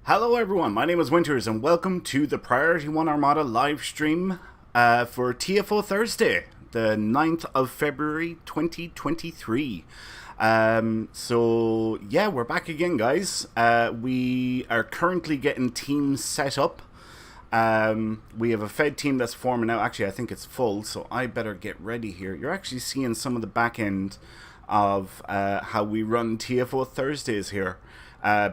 Hello everyone, my name is Winters and welcome to the Priority One Armada live stream for TFO Thursday, the 9th of February 2023. So yeah, we're back again guys. We are currently getting teams set up. We have a Fed team that's forming now. Actually, I think it's full, so I better get ready here. You're actually seeing some of the back end of how we run TFO Thursdays here.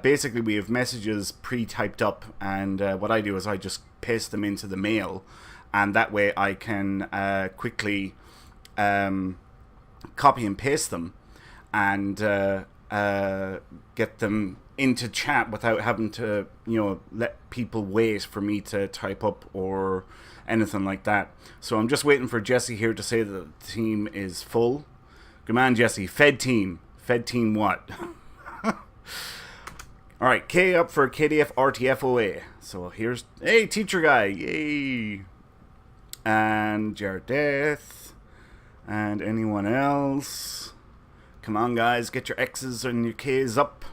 Basically, we have messages pre-typed up, and what I do is I just paste them into the mail, and that way I can quickly copy and paste them and get them into chat without having to, let people wait for me to type up or anything like that. So I'm just waiting for Jesse here to say that the team is full. Good man, Jesse. Fed team. Fed team what? All right, K up for KDF RTFOA. So here's, hey, teacher guy, yay. And Jared Death. And anyone else? Come on, guys, get your X's and your K's up.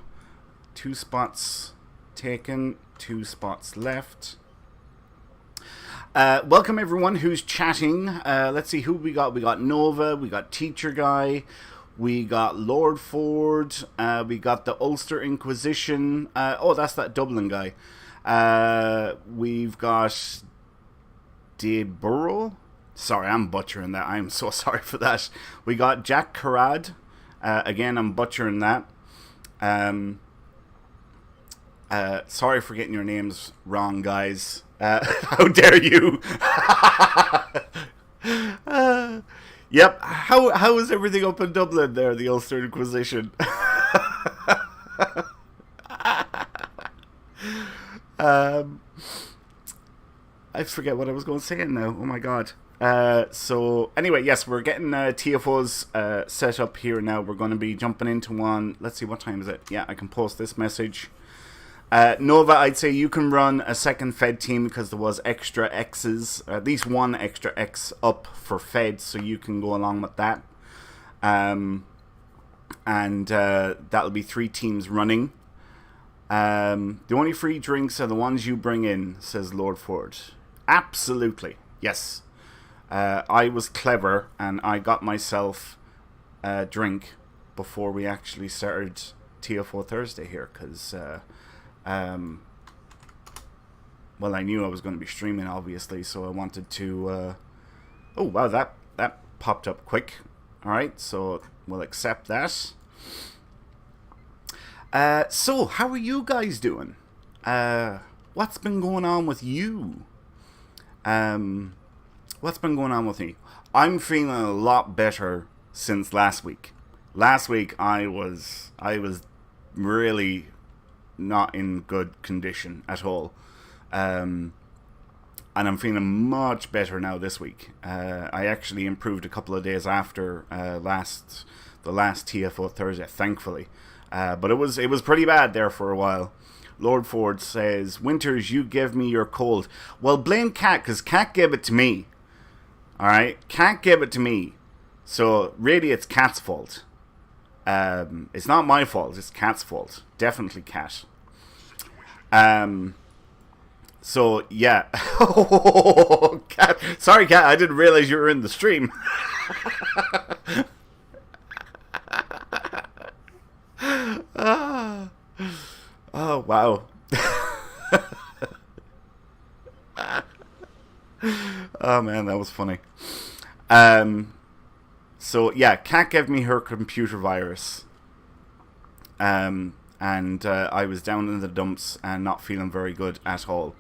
2 spots taken, 2 spots left. Welcome everyone who's chatting. Let's see who we got. We got Nova, we got Teacher Guy, we got Lord Ford, we got the Ulster Inquisition. Oh, that's that Dublin guy. We've got DeBurrow. Sorry, I'm butchering that. I'm so sorry for that. We got Jack Carrad. Again, I'm butchering that. Sorry for getting your names wrong, guys. How dare you? Yep. How is everything up in Dublin there, the Ulster Inquisition? I forget what I was going to say now. Oh my god. So anyway, yes, we're getting TFOs set up here now. We're going to be jumping into one. Let's see, what time is it? Yeah, I can post this message. Nova, I'd say you can run a second Fed team because there was extra X's, at least one extra X up for Fed, so you can go along with that. And that'll be 3 teams running. The only free drinks are the ones you bring in, says Lord Ford. Absolutely, yes. I was clever and I got myself a drink before we actually started TFO Thursday here, because well, I knew I was going to be streaming, obviously, so I wanted to oh wow, that popped up quick. Alright, so we'll accept that. So how are you guys doing? What's been going on with you? What's been going on with me? I'm feeling a lot better since last week. Last week I was really not in good condition at all. And I'm feeling much better now this week. I actually improved a couple of days after the last TFO Thursday, thankfully. But it was pretty bad there for a while. Lord Ford says, Winters, you give me your cold. Well, blame Cat, because Cat gave it to me. Alright? Cat gave it to me. So, really, it's Cat's fault. It's not my fault, it's Cat's fault. Definitely Cat. So, yeah. Oh, Cat. Sorry, Cat, I didn't realize you were in the stream. Oh, wow. Oh, man, that was funny. So, yeah, Kat gave me her computer virus. And I was down in the dumps and not feeling very good at all.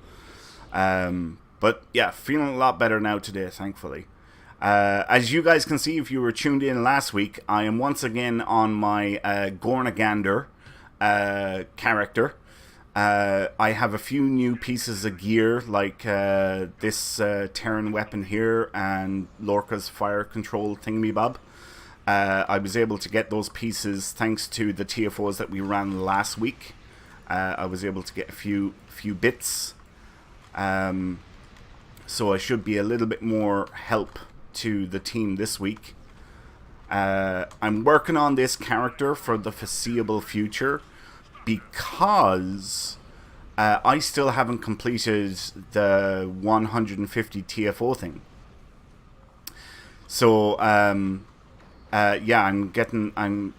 But, yeah, feeling a lot better now today, thankfully. As you guys can see, if you were tuned in last week, I am once again on my Gornagander character. I have a few new pieces of gear, like this Terran weapon here and Lorca's fire control thingamabob. I was able to get those pieces thanks to the TFOs that we ran last week. I was able to get a few bits. So I should be a little bit more help to the team this week. I'm working on this character for the foreseeable future because I still haven't completed the 150 TFO thing. So yeah,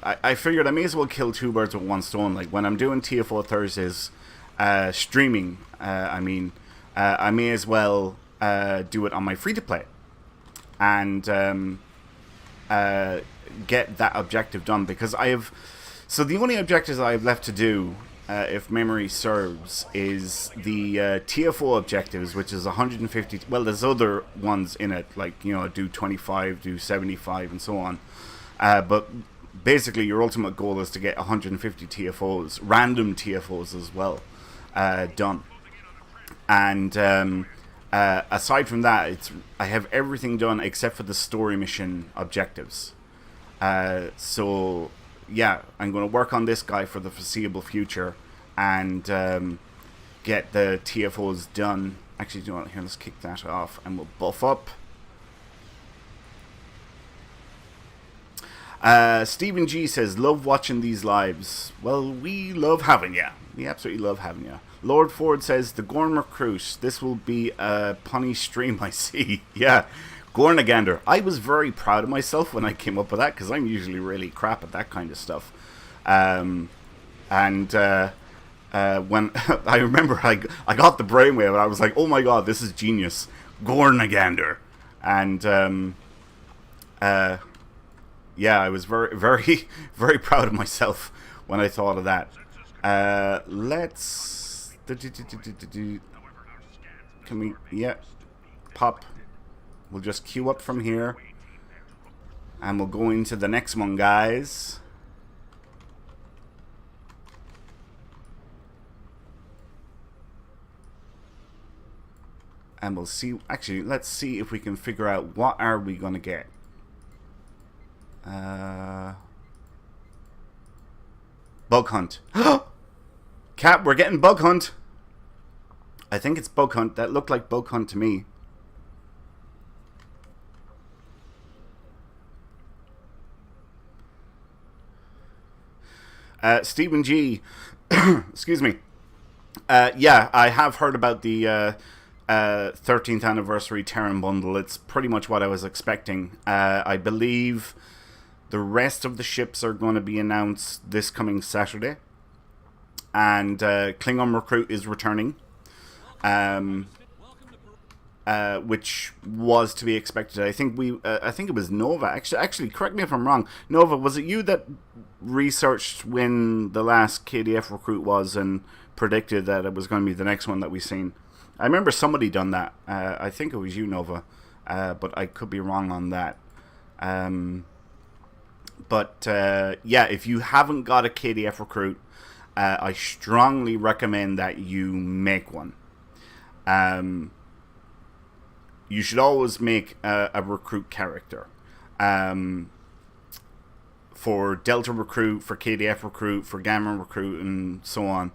I figured I may as well kill 2 birds with 1 stone. Like when I'm doing TFO Thursdays streaming, I may as well do it on my free to play and get that objective done, because so the only objectives I have left to do, if memory serves, is the TFO objectives, which is 150. Well, there's other ones in it, like, do 25, do 75, and so on. But basically your ultimate goal is to get 150 TFOs, random TFOs as well, done. And aside from that, I have everything done except for the story mission objectives. So yeah, I'm going to work on this guy for the foreseeable future and get the TFOs done. Actually, you know what? Here, let's kick that off and we'll buff up. Stephen G says, love watching these lives. Well, we love having ya. We absolutely love having ya. Lord Ford says, the Gorn Recruit. This will be a punny stream, I see. Yeah, Gornagander. I was very proud of myself when I came up with that, because I'm usually really crap at that kind of stuff. When I remember I got the brainwave and I was like, oh my god, this is genius. Gornagander. And yeah, I was very, very, very proud of myself when I thought of that. Let's... Can we... Yeah. Pop. We'll just queue up from here. And we'll go into the next one, guys. And we'll see... Actually, let's see if we can figure out what are we going to get. Bug hunt. Cat, we're getting bug hunt. I think it's bug hunt. That looked like bug hunt to me. Stephen G. Excuse me. Yeah, I have heard about the 13th anniversary Terran bundle. It's pretty much what I was expecting. I believe the rest of the ships are going to be announced this coming Saturday. And Klingon Recruit is returning. Which was to be expected. I think it was Nova. Actually, correct me if I'm wrong. Nova, was it you that researched when the last KDF recruit was and predicted that it was going to be the next one that we seen? I remember somebody done that. I think it was you, Nova, but I could be wrong on that. Yeah, if you haven't got a KDF recruit, I strongly recommend that you make one. You should always make a recruit character. For Delta Recruit, for KDF Recruit, for Gamma Recruit, and so on.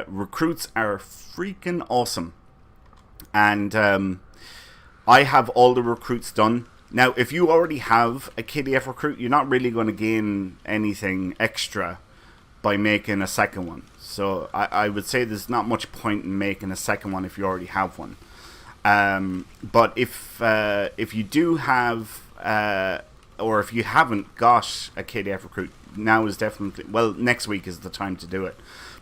Recruits are freaking awesome. And I have all the recruits done. Now, if you already have a KDF Recruit, you're not really going to gain anything extra by making a second one. So I would say there's not much point in making a second one if you already have one. But if you do have, or if you haven't got a KDF recruit, now is definitely, well, next week is the time to do it.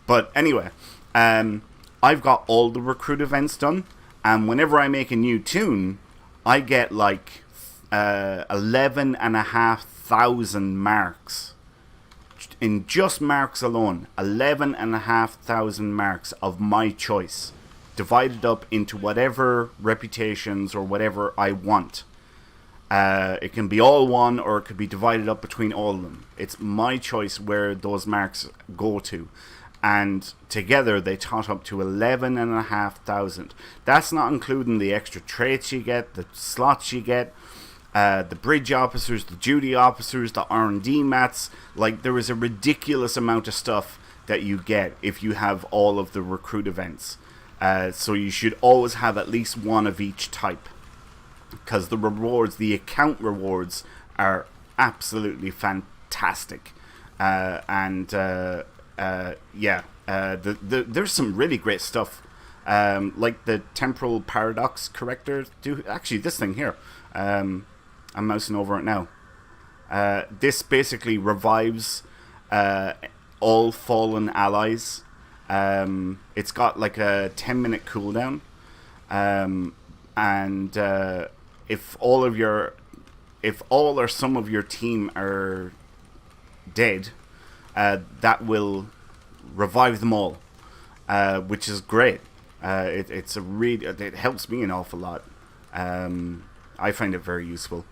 But anyway, I've got all the recruit events done, and whenever I make a new tune, I get like 11,500 marks. In just marks alone, 11,500 marks of my choice, divided up into whatever reputations or whatever I want. It can be all one, or it could be divided up between all of them. It's my choice where those marks go to. And together they tot up to 11,500. That's not including the extra traits you get, the slots you get, the bridge officers, the duty officers, the R&D mats. Like, there is a ridiculous amount of stuff that you get if you have all of the recruit events. So you should always have at least one of each type, because the rewards, the account rewards, are absolutely fantastic. There's some really great stuff, like the temporal paradox corrector. Actually, this thing here, I'm mousing over it now. This basically revives all fallen allies. It's got like a 10-minute cooldown, and if all or some of your team are dead, that will revive them all, which is great. It helps me an awful lot. I find it very useful.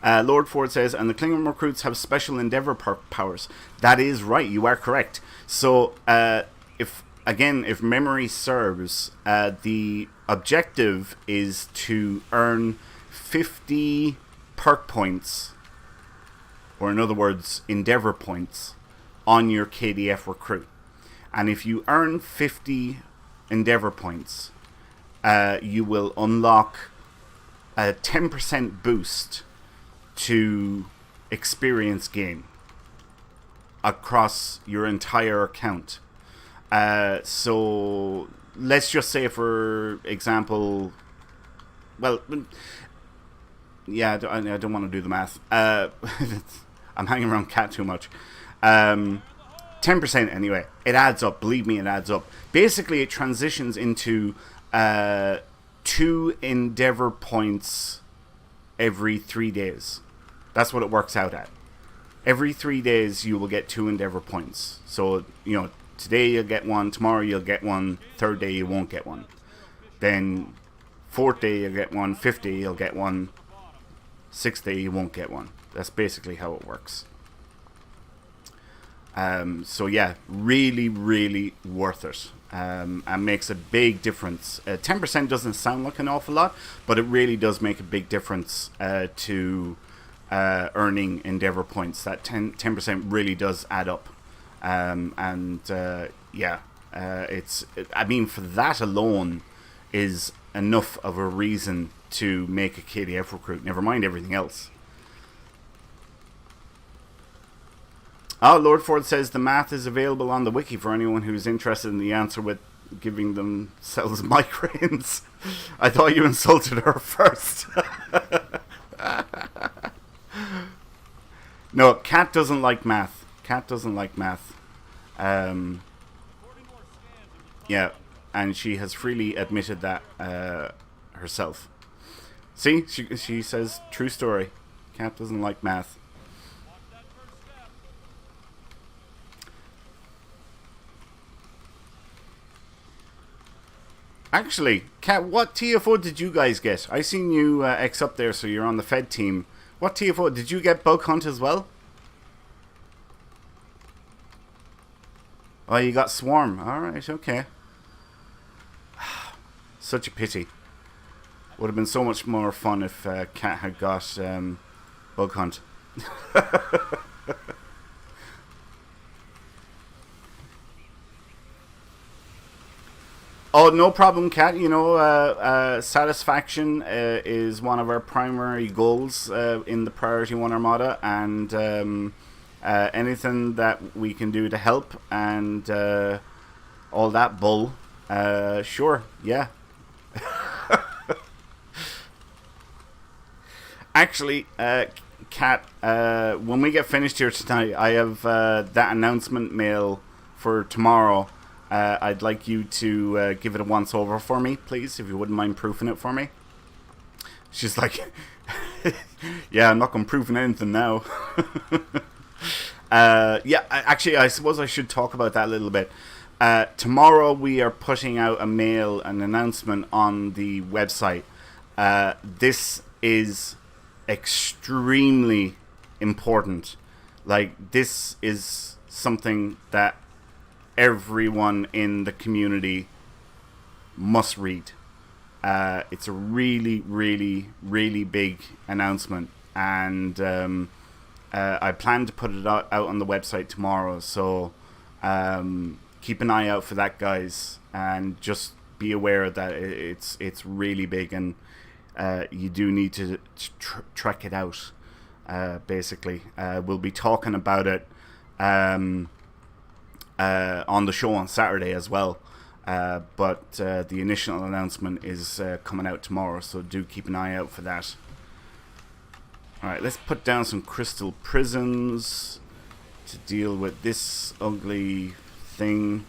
Lord Ford says, and the Klingon recruits have special Endeavor powers. That is right. You are correct. So, if memory serves, the objective is to earn 50 perk points, or in other words, Endeavor points, on your KDF recruit. And if you earn 50 Endeavor points, you will unlock a 10% boost to experience gain across your entire account. So let's just say, for example, well, yeah, I don't want to do the math. I'm hanging around Cat too much. 10% anyway. It adds up. Believe me, it adds up. Basically, it transitions into 2 Endeavor points every 3 days. That's what it works out at. Every 3 days, you will get 2 Endeavor points. So, today you'll get one, tomorrow you'll get one, third day you won't get one. Then, fourth day you'll get one, fifth day you'll get one, sixth day you won't get one. That's basically how it works. So yeah, really, really worth it. And makes a big difference. 10% doesn't sound like an awful lot, but it really does make a big difference to earning Endeavor points. That 10% really does add up. I mean, for that alone is enough of a reason to make a KDF recruit. Never mind everything else. Oh, Lord Ford says the math is available on the wiki for anyone who's interested in the answer with giving themselves migraines. I thought you insulted her first. No, Cat doesn't like math. Cat doesn't like math. Yeah, and she has freely admitted that herself. See, she says, true story. Cat doesn't like math. Actually, Kat, what TFO did you guys get? I seen you X up there, so you're on the Fed team. What TFO? Did you get Bug Hunt as well? Oh, you got Swarm. Alright, okay. Such a pity. Would have been so much more fun if Kat had got Bug Hunt. Oh, no problem, Kat. Satisfaction is one of our primary goals in the Priority One Armada, and anything that we can do to help and all that bull, sure, yeah. Actually, Kat, when we get finished here tonight, I have that announcement mail for tomorrow. I'd like you to give it a once over for me, please, if you wouldn't mind proofing it for me. She's like, yeah, I'm not going to proofing anything now. Actually, I suppose I should talk about that a little bit. Tomorrow we are putting out an announcement on the website. This is extremely important. Like, this is something that everyone in the community must read. It's a really, really, really big announcement, and I plan to put it out on the website tomorrow, so keep an eye out for that, guys, and just be aware that it's really big, and you do need to track it out. Basically, we'll be talking about it on the show on Saturday as well, but the initial announcement is coming out tomorrow, so do keep an eye out for that. Alright, let's put down some crystal prisms to deal with this ugly thing.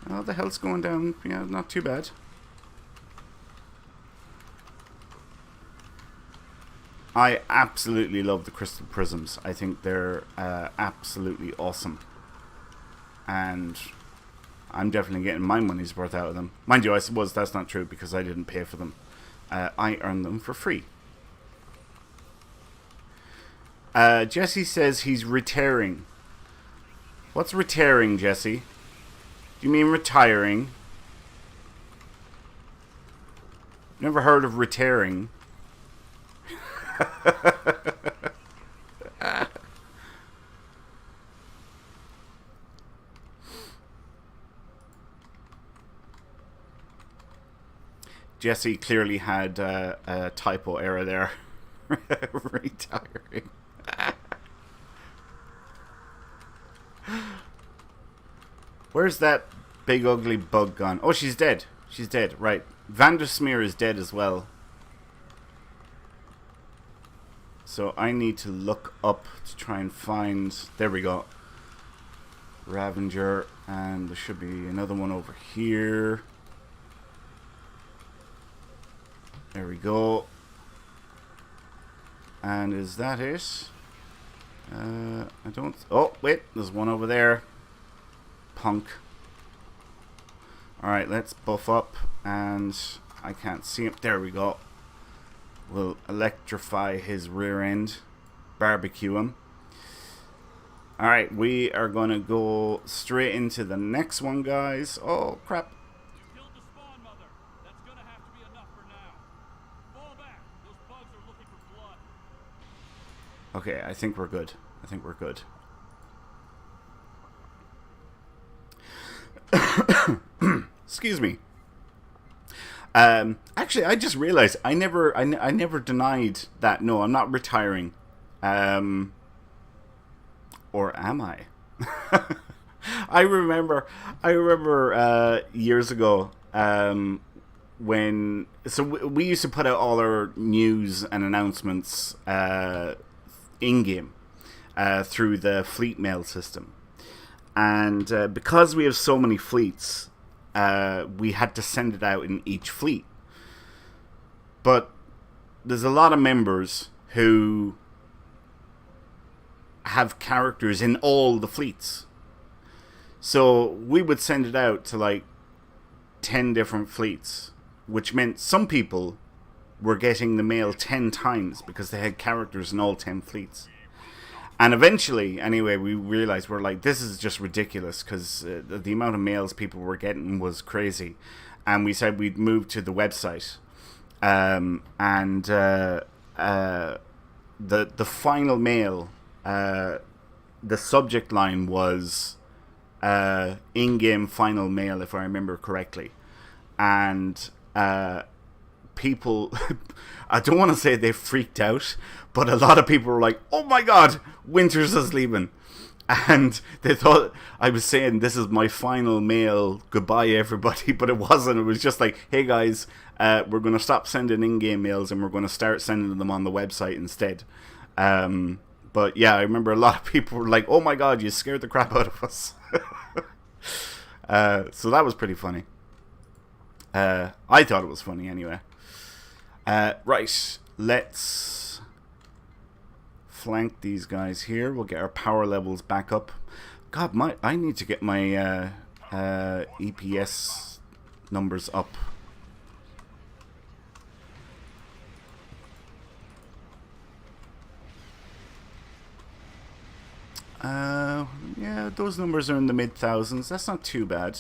Oh, the health's going down. Yeah, not too bad. I absolutely love the crystal prisms. I think they're absolutely awesome. And I'm definitely getting my money's worth out of them. Mind you, I suppose that's not true because I didn't pay for them. I earn them for free. Jesse says he's retiring. What's retiring, Jesse? Do you mean retiring? Never heard of retiring. Jesse clearly had a typo error there. Retiring. Where's that big ugly bug gone? Oh, she's dead. She's dead. Right. Vandersmeer is dead as well. So I need to look up to try and find... There we go. Ravager. And there should be another one over here. There we go. And is that it? I don't... Oh, wait. There's one over there. Punk. Alright, let's buff up. And I can't see him. There we go. We'll electrify his rear end. Barbecue him. Alright, we are going to go straight into the next one, guys. Oh, crap. Okay, I think we're good. I think we're good. Excuse me. Actually, I just realized I never denied that. No, I'm not retiring. Or am I? I remember years ago when we used to put out all our news and announcements in-game through the fleet mail system. And because we have so many fleets, we had to send it out in each fleet. But there's a lot of members who have characters in all the fleets. So we would send it out to like 10 different fleets, which meant some people were getting the mail 10 times because they had characters in all 10 fleets. And eventually, anyway, we realized we're like, this is just ridiculous because the amount of mails people were getting was crazy. And we said we'd move to the website. The final mail, the subject line was in-game final mail, if I remember correctly. And people, I don't want to say they freaked out, but a lot of people were like, oh my god, Winters is leaving. And they thought I was saying this is my final mail, goodbye everybody, but it wasn't. It was just like, hey guys, we're going to stop sending in-game mails and we're going to start sending them on the website instead. But yeah, I remember a lot of people were like, oh my god, you scared the crap out of us. So that was pretty funny. I thought it was funny anyway. Right, let's flank these guys here. We'll get our power levels back up. God, I need to get my EPS numbers up. Yeah, those numbers are in the mid-thousands. That's not too bad.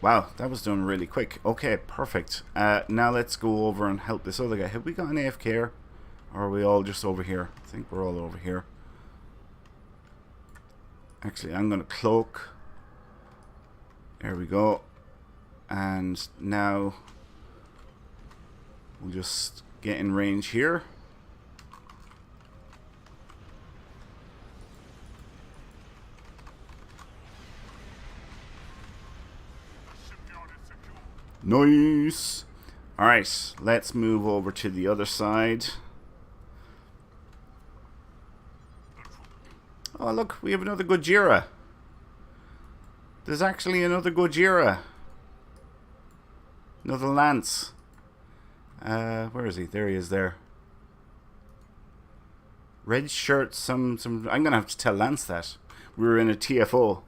Wow, that was done really quick. Okay, perfect. Now let's go over and help this other guy. Have we got an AFK? Or are we all just over here? I think we're all over here. Actually, I'm going to cloak. There we go. And now we'll just get in range here. Nice. Alright, let's move over to the other side. Oh, look, we have another Gojira. There's actually another Gojira. Another Lance. Where is he? There he is there. Red shirt, some I'm gonna have to tell Lance that. We were in a TFO.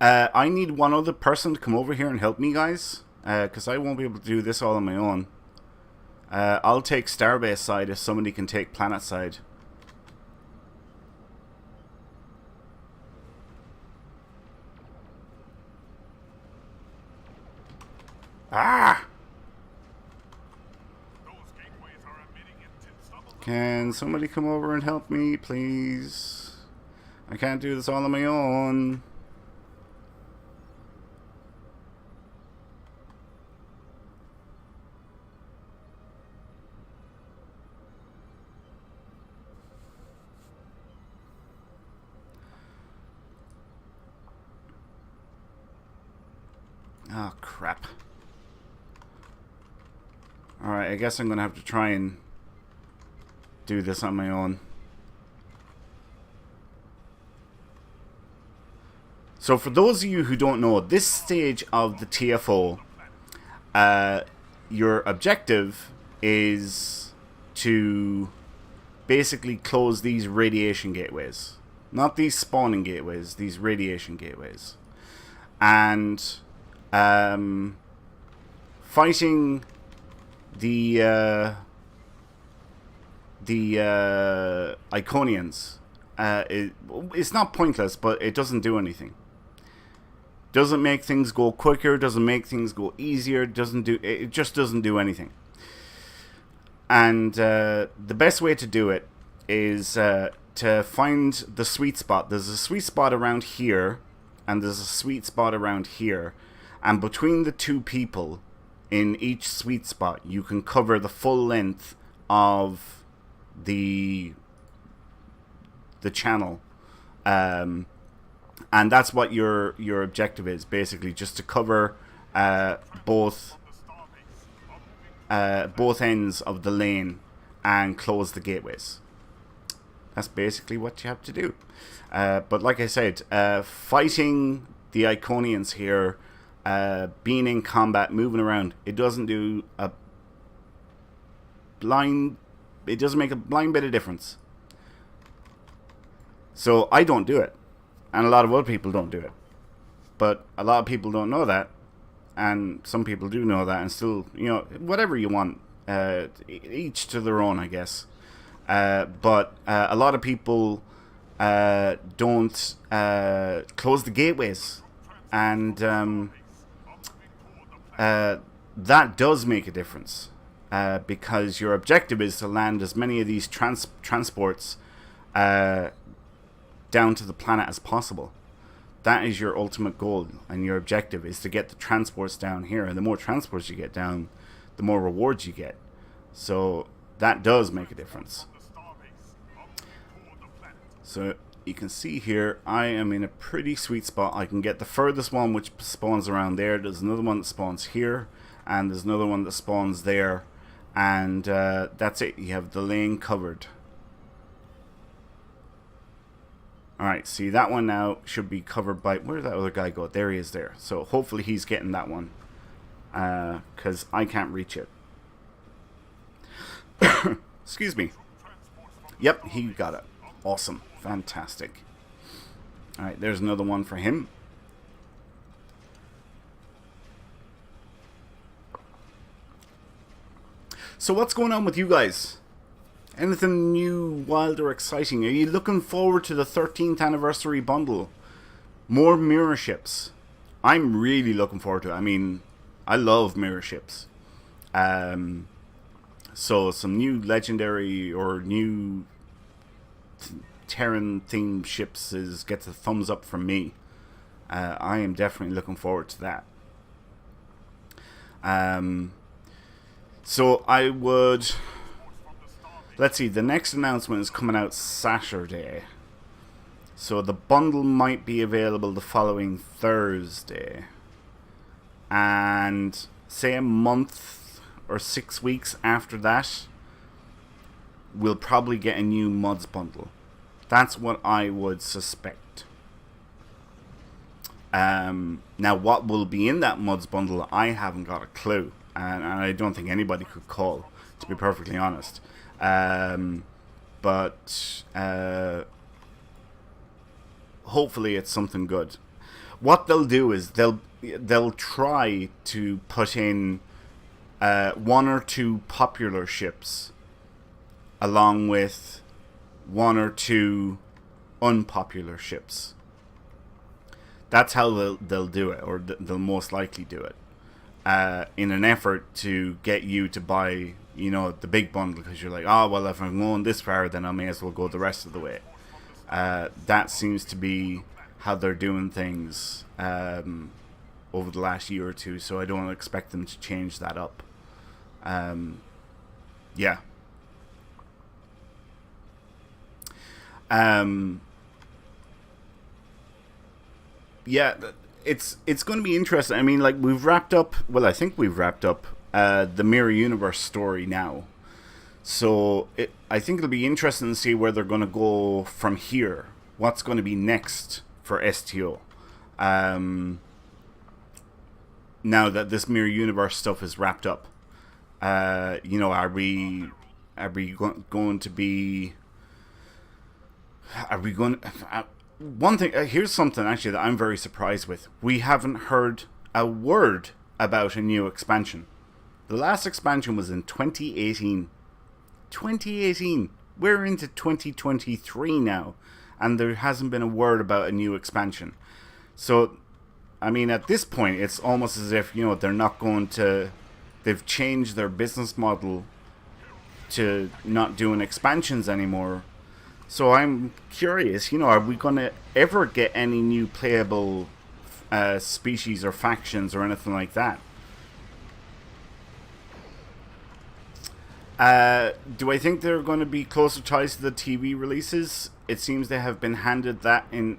I need one other person to come over here and help me, guys. Because I won't be able to do this all on my own. I'll take Starbase side if somebody can take Planet side. Ah! Can somebody come over and help me, please? I can't do this all on my own. Oh, crap. Alright, I guess I'm gonna have to try and do this on my own. So for those of you who don't know, this stage of the TFO, your objective is to basically close these radiation gateways. Not these spawning gateways, these radiation gateways. And fighting the Iconians, it's not pointless, but it doesn't do anything. Doesn't make things go quicker, doesn't make things go easier, it just doesn't do anything. And the best way to do it is to find the sweet spot. There's a sweet spot around here, and there's a sweet spot around here, and between the two people in each sweet spot you can cover the full length of the channel, and that's what your objective is, basically, just to cover both ends of the lane and close the gateways. That's basically what you have to do. But like I said, fighting the Iconians here, being in combat, moving around, it doesn't make a blind bit of difference. So I don't do it, and a lot of other people don't do it, but a lot of people don't know that, and some people do know that, and still, you know, whatever you want, each to their own, I guess. But a lot of people don't close the gateways, and that does make a difference, because your objective is to land as many of these transports down to the planet as possible. That is your ultimate goal, and your objective is to get the transports down here, and the more transports you get down, the more rewards you get. So that does make a difference. So you can see here, I am in a pretty sweet spot. I can get the furthest one, which spawns around there. There's another one that spawns here, and there's another one that spawns there, and that's it. You have the lane covered. Alright, see, that one now should be covered by... Where did that other guy go? There he is there. So hopefully he's getting that one, because I can't reach it. Excuse me. Yep, he got it. Awesome. Fantastic. Alright, there's another one for him. So what's going on with you guys? Anything new, wild, or exciting? Are you looking forward to the 13th anniversary bundle? More mirror ships. I'm really looking forward to it. I mean, I love mirror ships. So some new legendary or new Terran themed ships gets a thumbs up from me. I am definitely looking forward to that. So I would... Let's see, the next announcement is coming out Saturday. So the bundle might be available the following Thursday. And say a month or 6 weeks after that, we'll probably get a new mods bundle. That's what I would suspect. Now what will be in that mods bundle, I haven't got a clue. And I don't think anybody could call, to be perfectly honest. But hopefully it's something good. what they'll do is they'll try to put in one or two popular ships along with one or two unpopular ships. That's how they'll do it, or they'll most likely do it, in an effort to get you to buy, the big bundle, because you're like, oh, well, if I'm going this far, then I may as well go the rest of the way. That seems to be how they're doing things over the last year or two, so I don't expect them to change that up. Yeah. Yeah, it's going to be interesting. I mean, like, we've wrapped up, well, I think we've wrapped up the Mirror Universe story now. So I think it'll be interesting to see where they're going to go from here. What's going to be next for STO. Now that this Mirror Universe stuff is wrapped up. Are we going to be... Are we going... one thing, here's something actually that I'm very surprised with. We haven't heard a word about a new expansion. The last expansion was in 2018. 2018. We're into 2023 now, and there hasn't been a word about a new expansion. So, I mean, at this point, it's almost as if, they're not going to... They've changed their business model to not doing expansions anymore. So I'm curious, are we going to ever get any new playable species or factions or anything like that? Do I think there are going to be closer ties to the TV releases? It seems they have been handed that in,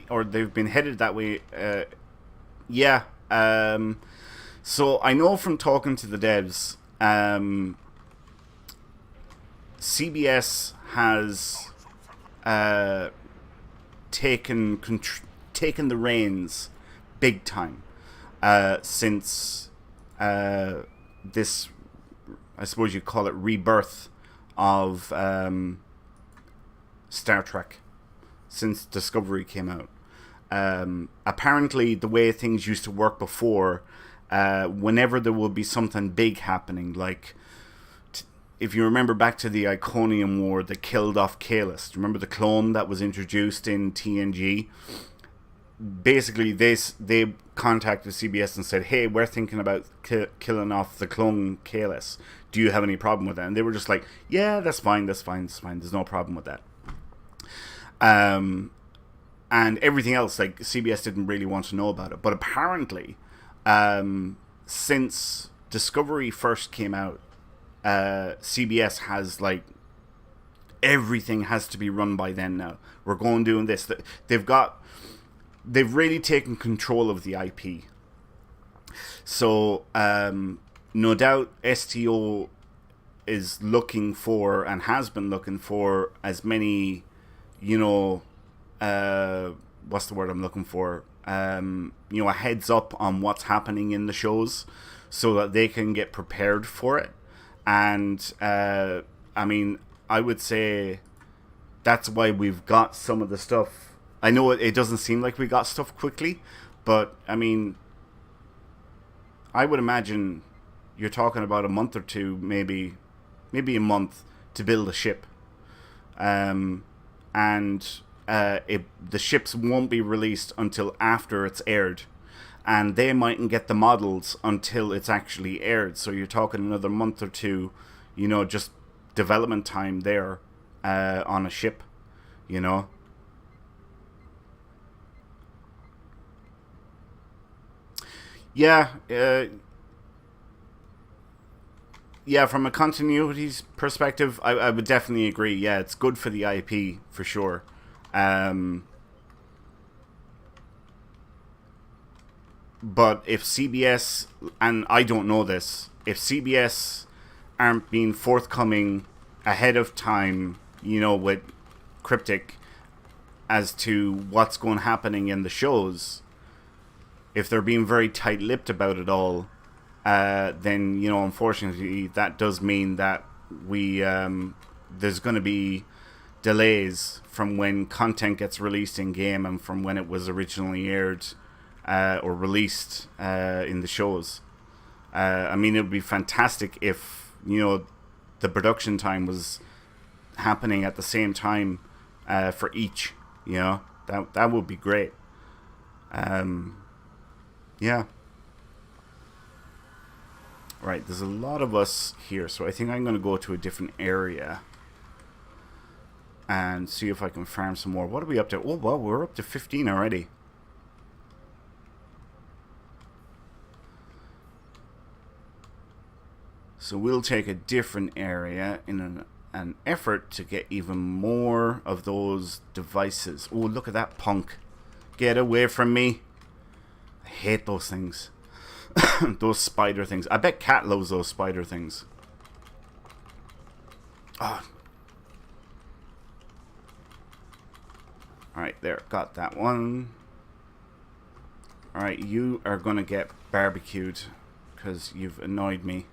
or they've been headed that way. Yeah. So I know from talking to the devs, CBS has taken the reins big time since this, I suppose you'd call it, rebirth of Star Trek since Discovery came out. Apparently the way things used to work before, whenever there would be something big happening, like if you remember back to the Iconium War that killed off Kalis, remember the clone that was introduced in TNG? Basically, they contacted CBS and said, hey, we're thinking about killing off the clone Kalis. Do you have any problem with that? And they were just like, yeah, that's fine. There's no problem with that. And everything else, like, CBS didn't really want to know about it. But apparently, since Discovery first came out, CBS has, like, everything has to be run by them now. We're going doing this. They've really taken control of the IP. So, no doubt STO is looking for, and has been looking for, as many, what's the word I'm looking for? A heads up on what's happening in the shows so that they can get prepared for it. And, I mean, I would say that's why we've got some of the stuff. I know it doesn't seem like we got stuff quickly, but, I mean, I would imagine you're talking about a month or two, maybe a month to build a ship. The ships won't be released until after it's aired. And they mightn't get the models until it's actually aired. So you're talking another month or two, just development time there on a ship, Yeah, from a continuity perspective, I would definitely agree. Yeah, it's good for the IP, for sure. But if CBS, and I don't know this, if CBS aren't being forthcoming ahead of time, with Cryptic as to what's going happening in the shows, if they're being very tight-lipped about it all, then, unfortunately, that does mean that there's going to be delays from when content gets released in game and from when it was originally aired or released in the shows. I mean, it would be fantastic if, you know, the production time was happening at the same time for each. You know, that would be great. Yeah. Right, there's a lot of us here, so I think I'm going to go to a different area and see if I can farm some more. What are we up to? Oh, well, we're up to 15 already. So we'll take a different area in an effort to get even more of those devices. Oh, look at that punk. Get away from me. I hate those things. Those spider things. I bet Cat loves those spider things. Oh. Alright, there. Got that one. Alright, you are going to get barbecued because you've annoyed me.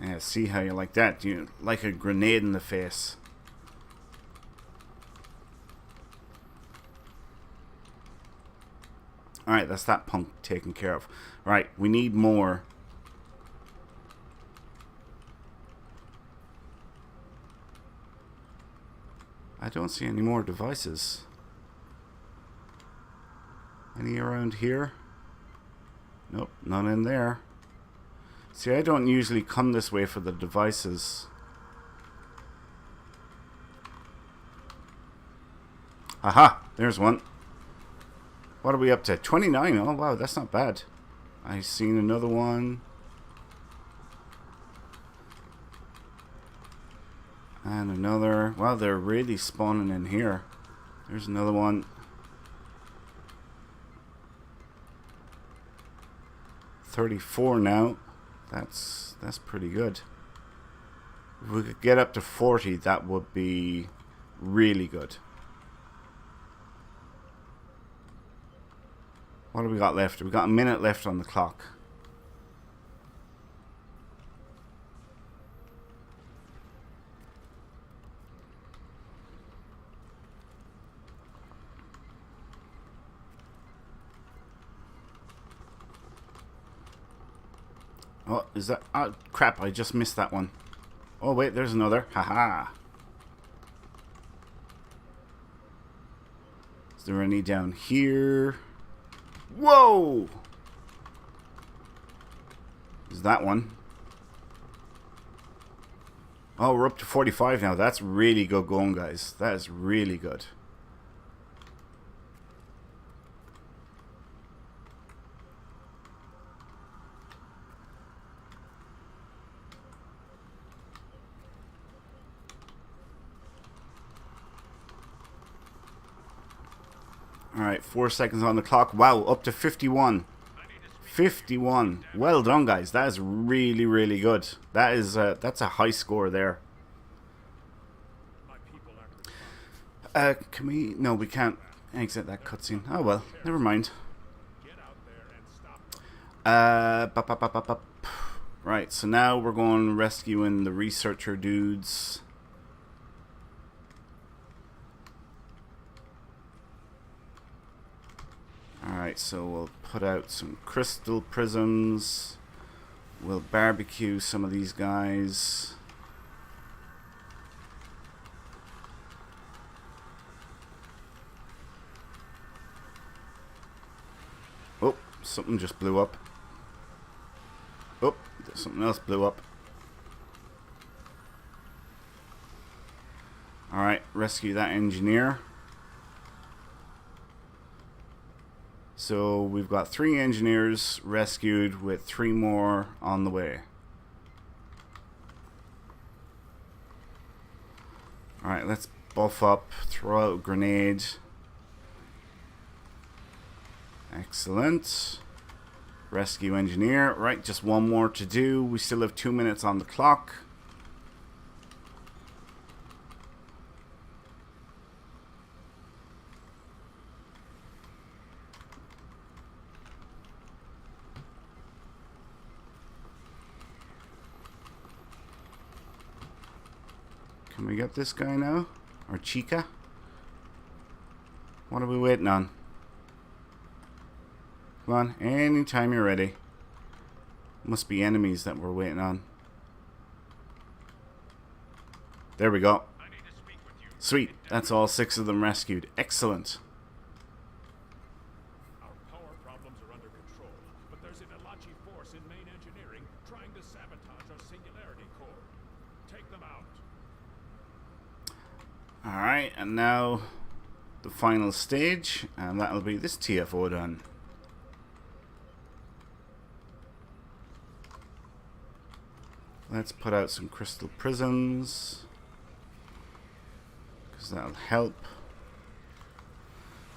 Yeah, see how you like that? You like a grenade in the face. Alright, that's that punk taken care of. Right, we need more. I don't see any more devices. Any around here? Nope, none in there. See, I don't usually come this way for the devices. Aha, there's one. What are we up to? 29. Oh, wow, that's not bad. I've seen another one. And another. Wow, they're really spawning in here. There's another one. 34 now. That's pretty good. If we could get up to 40, that would be really good. What have we got left? We've got a minute left on the clock. Oh, is that... Oh, crap, I just missed that one. Oh, wait, there's another. Haha. Is there any down here? Whoa! Is that one? Oh, we're up to 45 now. That's really good going, guys. That is really good. Alright, 4 seconds on the clock. Wow, up to 51. 51. Well done, guys. That is really, really good. That is that's a high score there. Can we... No, we can't exit that cutscene. Oh, well. Never mind. Right, so now we're going rescuing the researcher dudes. Alright, so we'll put out some crystal prisms. We'll barbecue some of these guys. Oh, something just blew up. Oh, something else blew up. Alright, rescue that engineer. So we've got 3 engineers rescued with 3 more on the way. Alright, let's buff up, throw out a grenade. Excellent. Rescue engineer. Right, just one more to do. We still have 2 minutes on the clock. Can we get this guy now? Or Chica? What are we waiting on? Come on, anytime you're ready. Must be enemies that we're waiting on. There we go. Sweet, that's all 6 of them rescued. Excellent. Our power problems are under control, but there's an Elachi force in main engineering trying to sabotage our singularity core. Take them out. Alright, and now the final stage, and that'll be this TFO done. Let's put out some crystal prisms, because that'll help.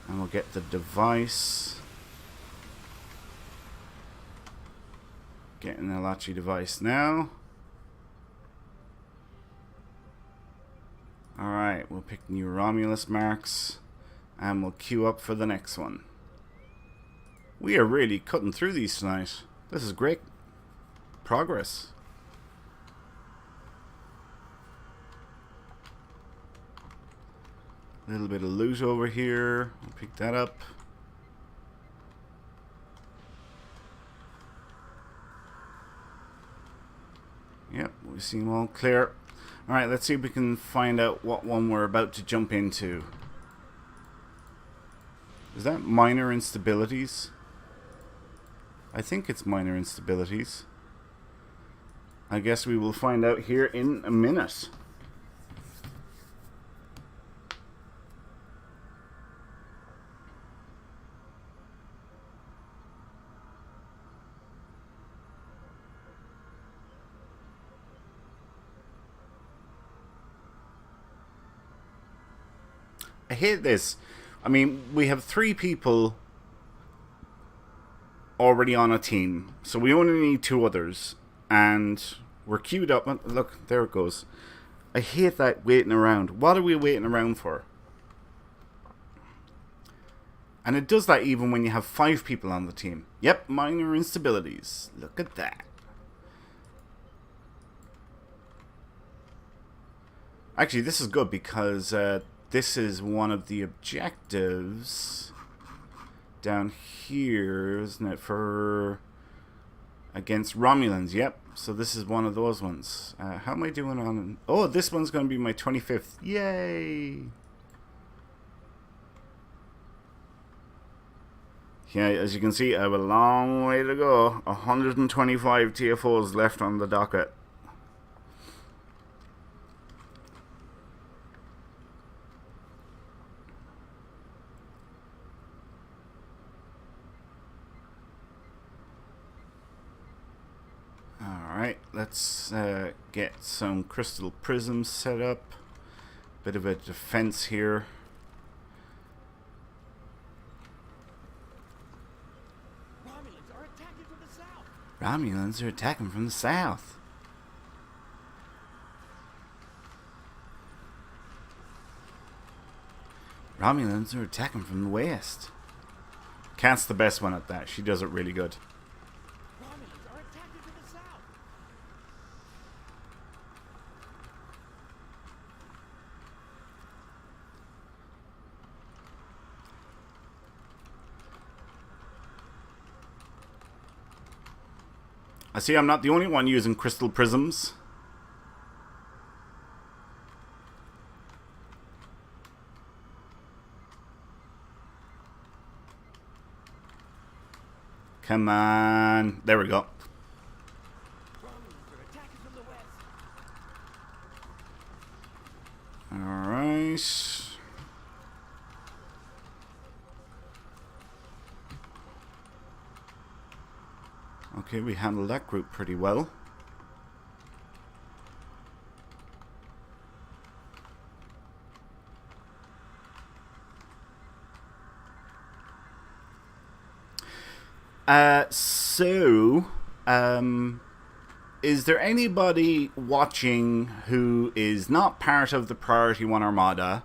And we'll get the device. Get an Elachi device now. Alright, we'll pick new Romulus marks, and we'll queue up for the next one. We are really cutting through these tonight. This is great progress. A little bit of loot over here. We'll pick that up. Yep, we seem all clear. Alright, let's see if we can find out what one we're about to jump into. Is that minor instabilities? I think it's minor instabilities. I guess we will find out here in a minute. I hate this. I mean, we have 3 people already on a team, so we only need 2 others, and we're queued up. Look, there it goes. I hate that waiting around. What are we waiting around for? And it does that even when you have 5 people on the team. Yep, minor instabilities. Look at that. Actually, this is good because this is one of the objectives down here, isn't it? For against Romulans. Yep. So this is one of those ones. How am I doing on? Oh, this one's going to be my 25th. Yay! Yeah, as you can see, I have a long way to go. 125 TFOs left on the docket. Alright, let's get some crystal prisms set up. Bit of a defense here. Romulans are attacking from the south. Romulans are attacking from the south. Romulans are attacking from the west. Kat's the best one at that. She does it really good. Romulans are attacking from the south. I see I'm not the only one using crystal prisms. Come on. There we go. Romulans are attacking from the west. Alright. Okay, we handled that group pretty well. Is there anybody watching who is not part of the Priority One Armada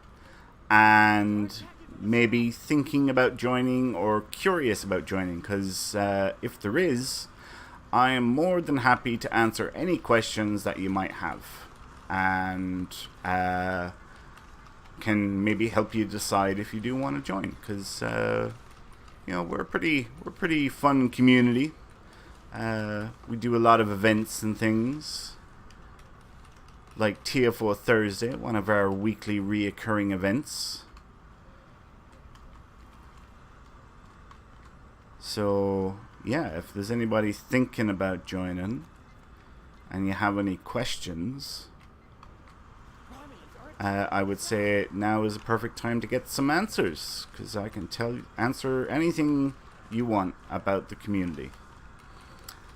and maybe thinking about joining or curious about joining? Because if there is, I am more than happy to answer any questions that you might have. and can maybe help you decide if you do want to join, because you know, we're a pretty fun community. We do a lot of events and things, like TFO Thursday, one of our weekly reoccurring events. So yeah, if there's anybody thinking about joining and you have any questions, I would say now is a perfect time to get some answers, because I can answer anything you want about the community.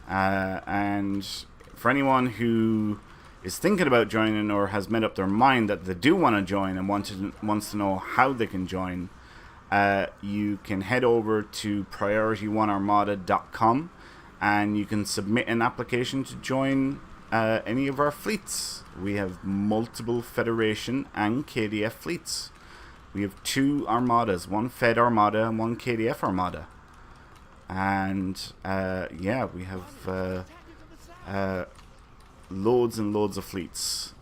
And for anyone who is thinking about joining or has made up their mind that they do want to join and wants to know how they can join, you can head over to PriorityOneArmada.com and you can submit an application to join any of our fleets. We have multiple Federation and KDF fleets. We have 2 armadas, one Fed Armada and one KDF Armada. And yeah, we have loads and loads of fleets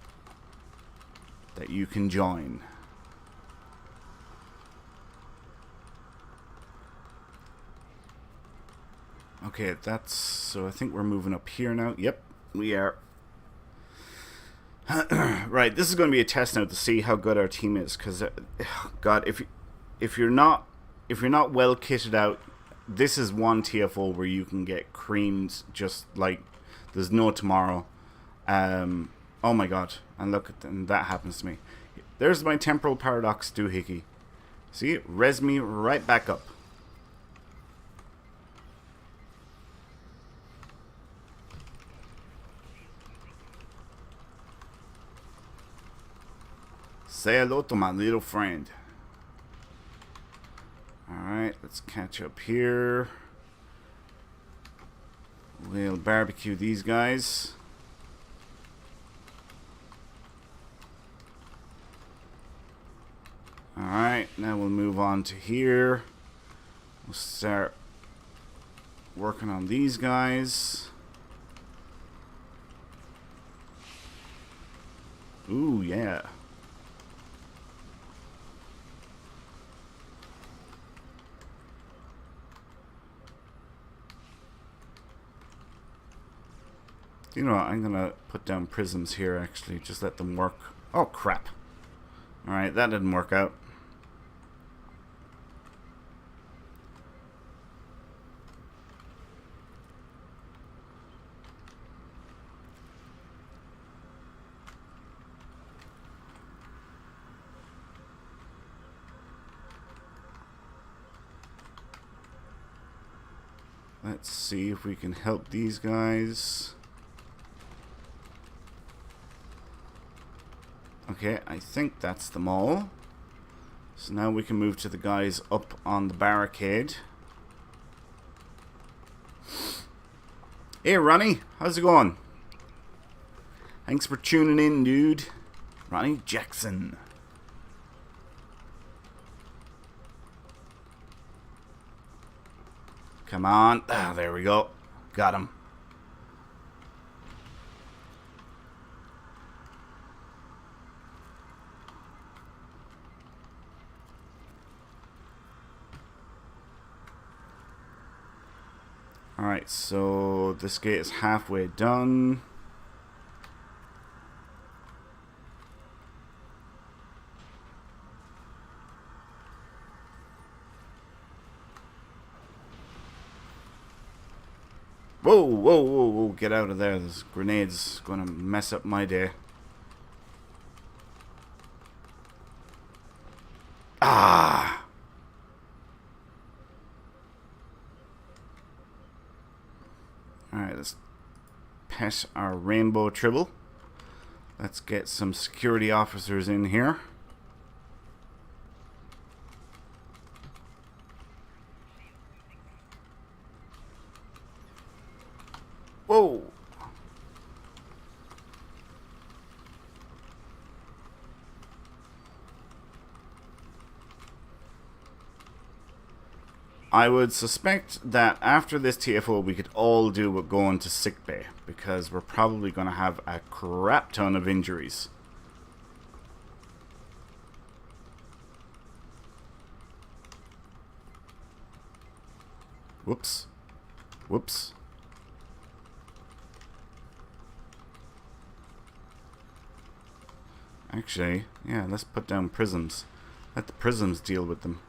that you can join. Okay, so I think we're moving up here now. Yep, we are. Right, this is going to be a test now to see how good our team is, because God, if you're not well kitted out, this is one TFO where you can get creamed just like there's no tomorrow. Oh my God, and look, and that happens to me. There's my temporal paradox doohickey. See, res me right back up. Say hello to my little friend. Alright, let's catch up here. We'll barbecue these guys. Alright, now we'll move on to here. We'll start working on these guys. Ooh, yeah. You know what, I'm gonna put down prisms here actually, just let them work. Oh crap. Alright, that didn't work out. Let's see if we can help these guys. Okay, I think that's them all. So now we can move to the guys up on the barricade. Hey Ronnie, how's it going? Thanks for tuning in, dude. Ronnie Jackson. Come on. Ah, there we go. Got him. Alright, so this gate is halfway done. Whoa, whoa, whoa, whoa, get out of there. This grenade's gonna mess up my day. Ah! Alright, let's pet our rainbow tribble. Let's get some security officers in here. Whoa! I would suspect that after this TFO we could all do with going to sickbay, because we're probably going to have a crap ton of injuries. Whoops. Whoops. Actually, yeah, let's put down prisms. Let the prisms deal with them.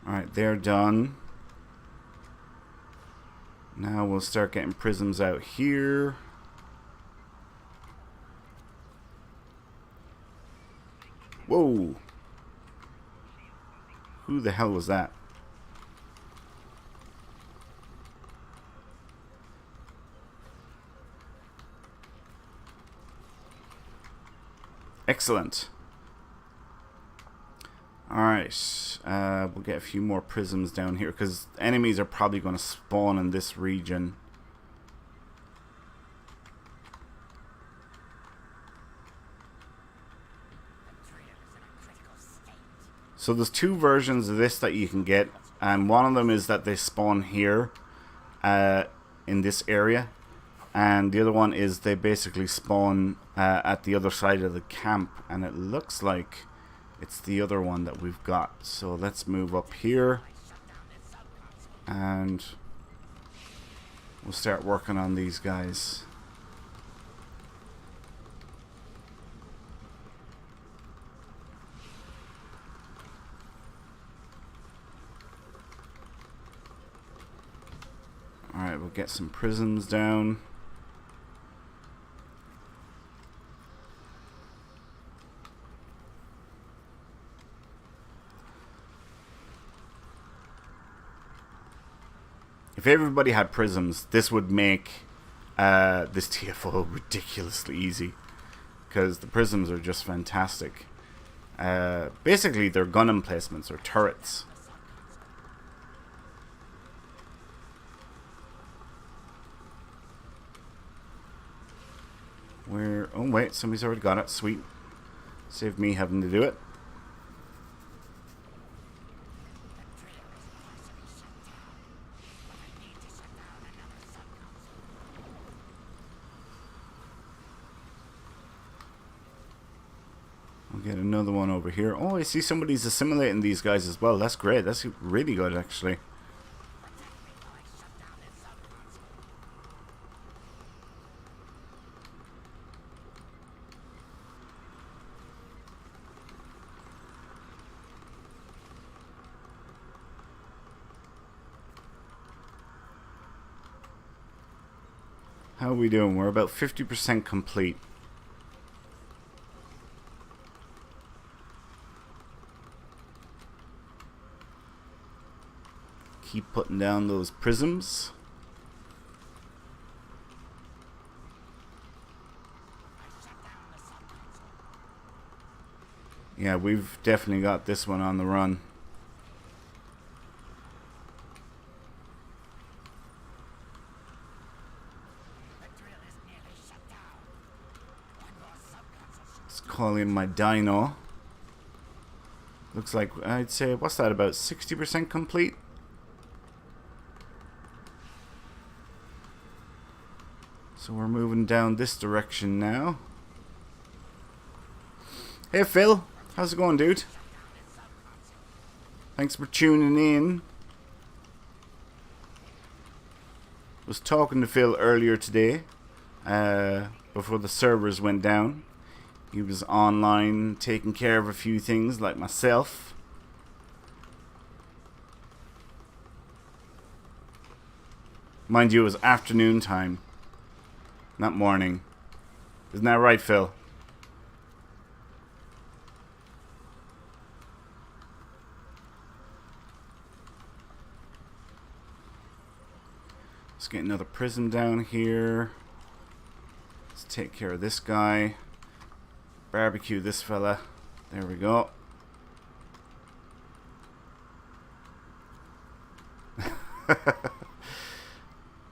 Alright, they're done. Now we'll start getting prisms out here. Whoa! Who the hell was that? Excellent. Alright, we'll get a few more prisms down here, because enemies are probably going to spawn in this region. So there's two versions of this that you can get, and one of them is that they spawn here in this area, and the other one is they basically spawn at the other side of the camp, and it looks like it's the other one that we've got. So let's move up here and we'll start working on these guys. Alright, we'll get some prisms down. If everybody had prisms, this would make this TFO ridiculously easy, because the prisms are just fantastic. Basically, they're gun emplacements or turrets. Where? Oh wait, somebody's already got it. Sweet. Saved me having to do it. We'll get another one over here. Oh, I see somebody's assimilating these guys as well. That's great. That's really good, actually. How are we doing? We're about 50% complete. Keep putting down those prisms. Yeah, we've definitely got this one on the run. Let's call in my dino. Looks like, I'd say, what's that, about 60% complete? So we're moving down this direction now. Hey Phil, how's it going, dude? Thanks for tuning in. Was talking to Phil earlier today, before the servers went down. He was online taking care of a few things like myself. Mind you, it was afternoon time. Not morning. Isn't that right, Phil? Let's get another prism down here. Let's take care of this guy. Barbecue this fella. There we go.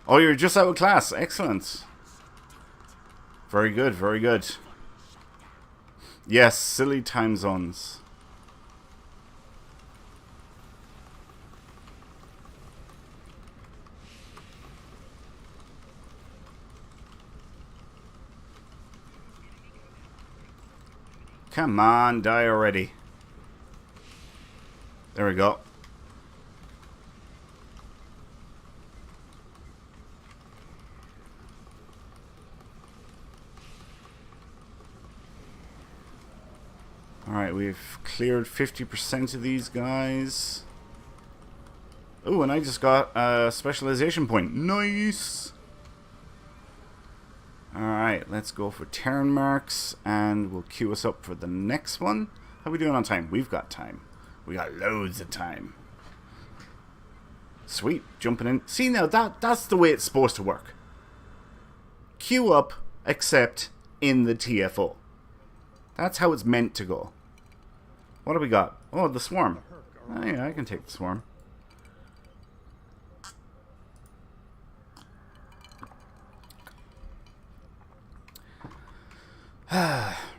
Oh, you're just out of class. Excellent. Very good, very good. Yes, silly time zones. Come on, die already. There we go. Alright, we've cleared 50% of these guys. Oh, and I just got a specialization point. Nice! Alright, let's go for turn marks, and we'll queue us up for the next one. How are we doing on time? We've got time. We got loads of time. Sweet, jumping in. See, now that's the way it's supposed to work. Queue up, except in the TFO. That's how it's meant to go. What do we got? Oh, the swarm. Oh, yeah, I can take the swarm.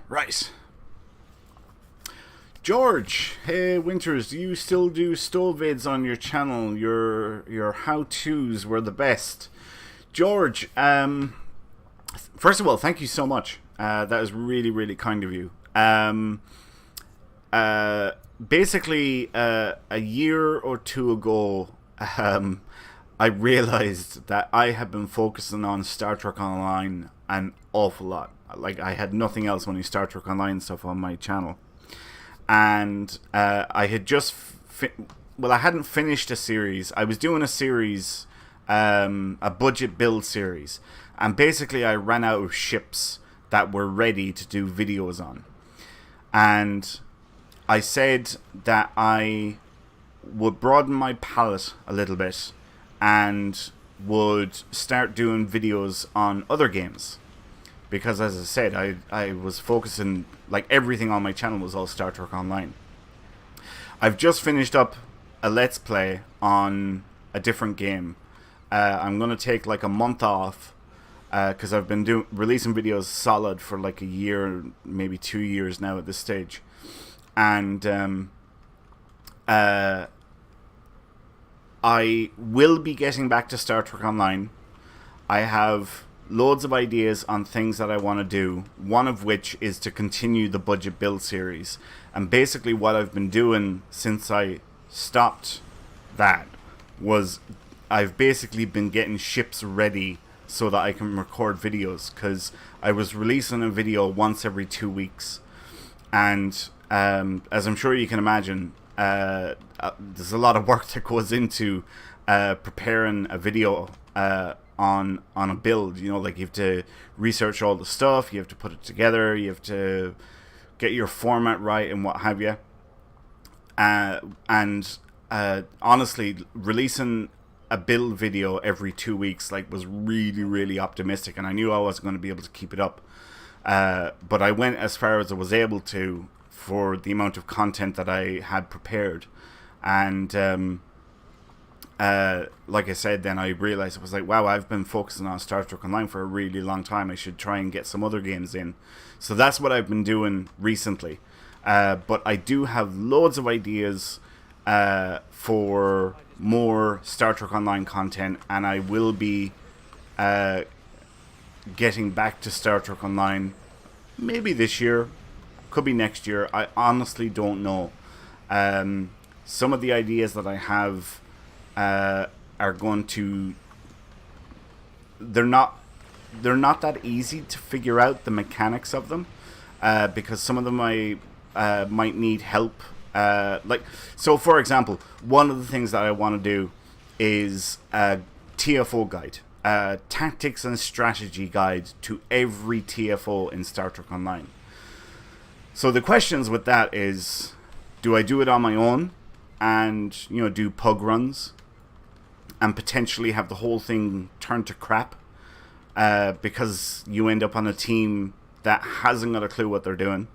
Right. George, hey Winters, do you still do stove vids on your channel? Your how-tos were the best. George, first of all, thank you so much. That is really, really kind of you. Basically, a year or two ago, I realized that I have been focusing on Star Trek Online an awful lot. Like, I had nothing else, only Star Trek Online stuff on my channel. And I had just... I hadn't finished a series. I was doing a series, a budget build series. And basically, I ran out of ships that were ready to do videos on. And I said that I would broaden my palette a little bit and would start doing videos on other games. Because, as I said, I was focusing, like, everything on my channel was all Star Trek Online. I've just finished up a Let's Play on a different game. I'm going to take, like, a month off, because I've been releasing videos solid for, like, a year, maybe 2 years now at this stage. And I will be getting back to Star Trek Online. I have loads of ideas on things that I want to do, one of which is to continue the budget build series. And basically what I've been doing since I stopped that was I've basically been getting ships ready so that I can record videos, because I was releasing a video once every 2 weeks. And as I'm sure you can imagine, there's a lot of work that goes into preparing a video on a build. You know, like, you have to research all the stuff, you have to put it together, you have to get your format right and what have you. And honestly, releasing a build video every 2 weeks, like, was really, really optimistic, and I knew I was going to be able to keep it up. But I went as far as I was able to for the amount of content that I had prepared. And like I said, then I realized, it was like, wow, I've been focusing on Star Trek Online for a really long time. I should try and get some other games in. So that's what I've been doing recently. But I do have loads of ideas for more Star Trek Online content, and I will be getting back to Star Trek Online maybe this year, could be next year. I honestly don't know. Some of the ideas that I have are going to... They're not that easy to figure out the mechanics of them, because some of them I might need help. Like, so for example, one of the things that I want to do is a TFO guide, tactics and strategy guide to every TFO in Star Trek Online. So the questions with that is, do I do it on my own and, you know, do pug runs and potentially have the whole thing turn to crap because you end up on a team that hasn't got a clue what they're doing?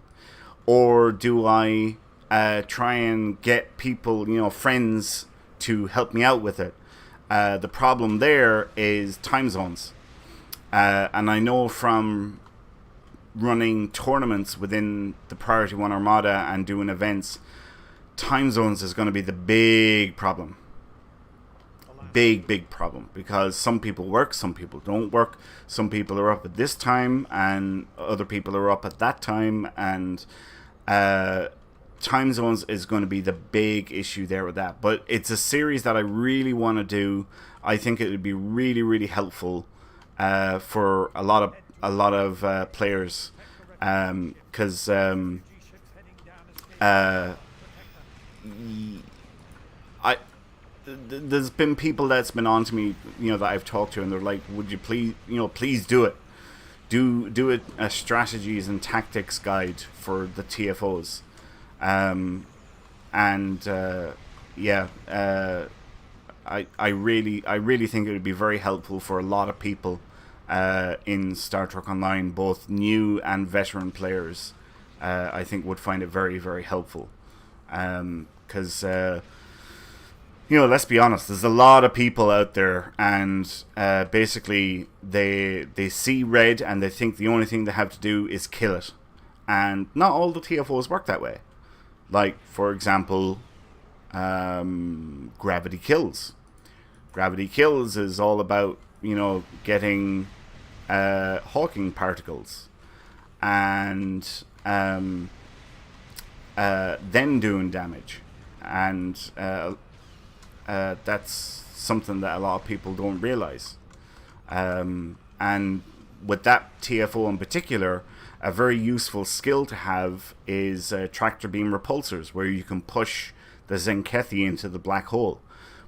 Or do I try and get people, you know, friends to help me out with it? The problem there is time zones. And I know from running tournaments within the Priority One Armada and doing events, time zones is going to be the big problem. Big problem, because some people work, some people don't work, some people are up at this time and other people are up at that time, and time zones is going to be the big issue there with that. But it's a series that I really want to do. I think it would be really helpful for a lot of players, because there's been people that's been on to me, that I've talked to, and they're like, would you please do it, do it, a strategies and tactics guide for the TFOs. I really think it would be very helpful for a lot of people in Star Trek Online, both new and veteran players. I think would find it very helpful, because let's be honest, there's a lot of people out there, and basically they see red and they think the only thing they have to do is kill it, and not all the TFOs work that way. Like, for example, Gravity Kills. Gravity Kills is all about, getting Hawking particles and then doing damage. And that's something that a lot of people don't realize. And with that TFO in particular, a very useful skill to have is tractor beam repulsors, where you can push the Zenkethi into the black hole,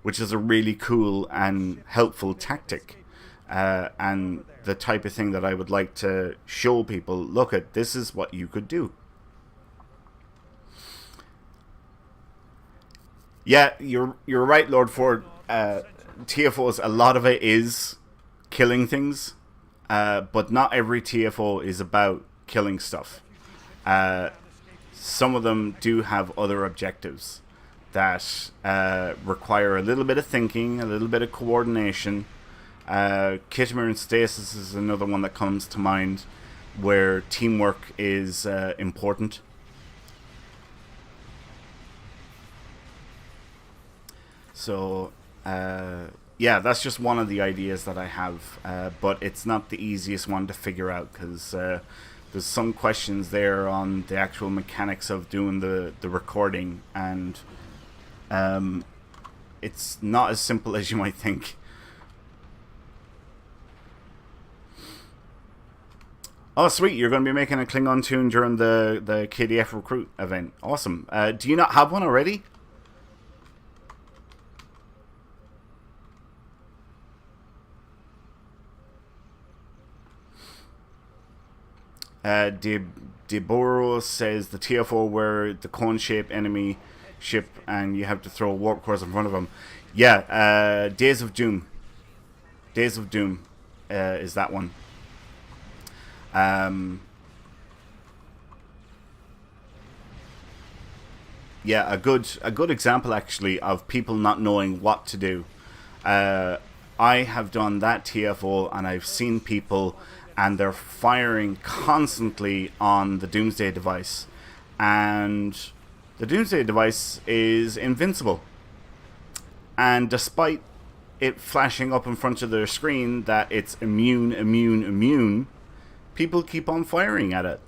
which is a really cool and helpful tactic, and the type of thing that I would like to show people. Look at this, is what you could do. Yeah, you're right, Lord Ford. TFOs, a lot of it is killing things, but not every TFO is about killing stuff. Some of them do have other objectives that require a little bit of thinking, a little bit of coordination. Kittimer and Stasis is another one that comes to mind, where teamwork is important. So, yeah, that's just one of the ideas that I have, but it's not the easiest one to figure out, because there's some questions there on the actual mechanics of doing the recording, and it's not as simple as you might think. Oh, sweet, you're going to be making a Klingon tune during the KDF Recruit event. Awesome. Do you not have one already? Deboro says the TFO were the cone-shaped enemy ship and you have to throw warp cores in front of them. Yeah, Days of Doom. Days of Doom is that one. Yeah, a good example actually of people not knowing what to do. I have done that TFO and I've seen people and they're firing constantly on the Doomsday device, and the Doomsday device is invincible, and despite it flashing up in front of their screen that it's immune, people keep on firing at it,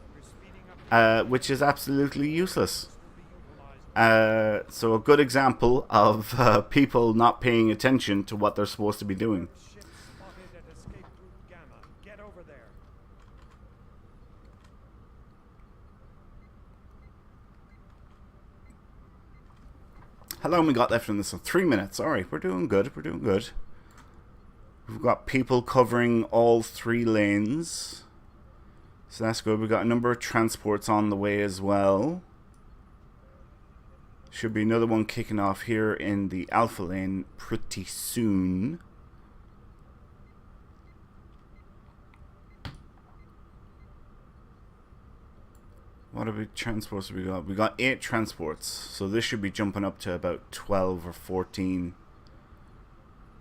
which is absolutely useless. So a good example of people not paying attention to what they're supposed to be doing. How long we got left in this? 3 minutes. Alright, we're doing good. We're doing good. We've got people covering all 3 lanes. So that's good. We've got a number of transports on the way as well. Should be another one kicking off here in the Alpha lane pretty soon. What are we transports we got? We got 8 transports, so this should be jumping up to about 12 or 14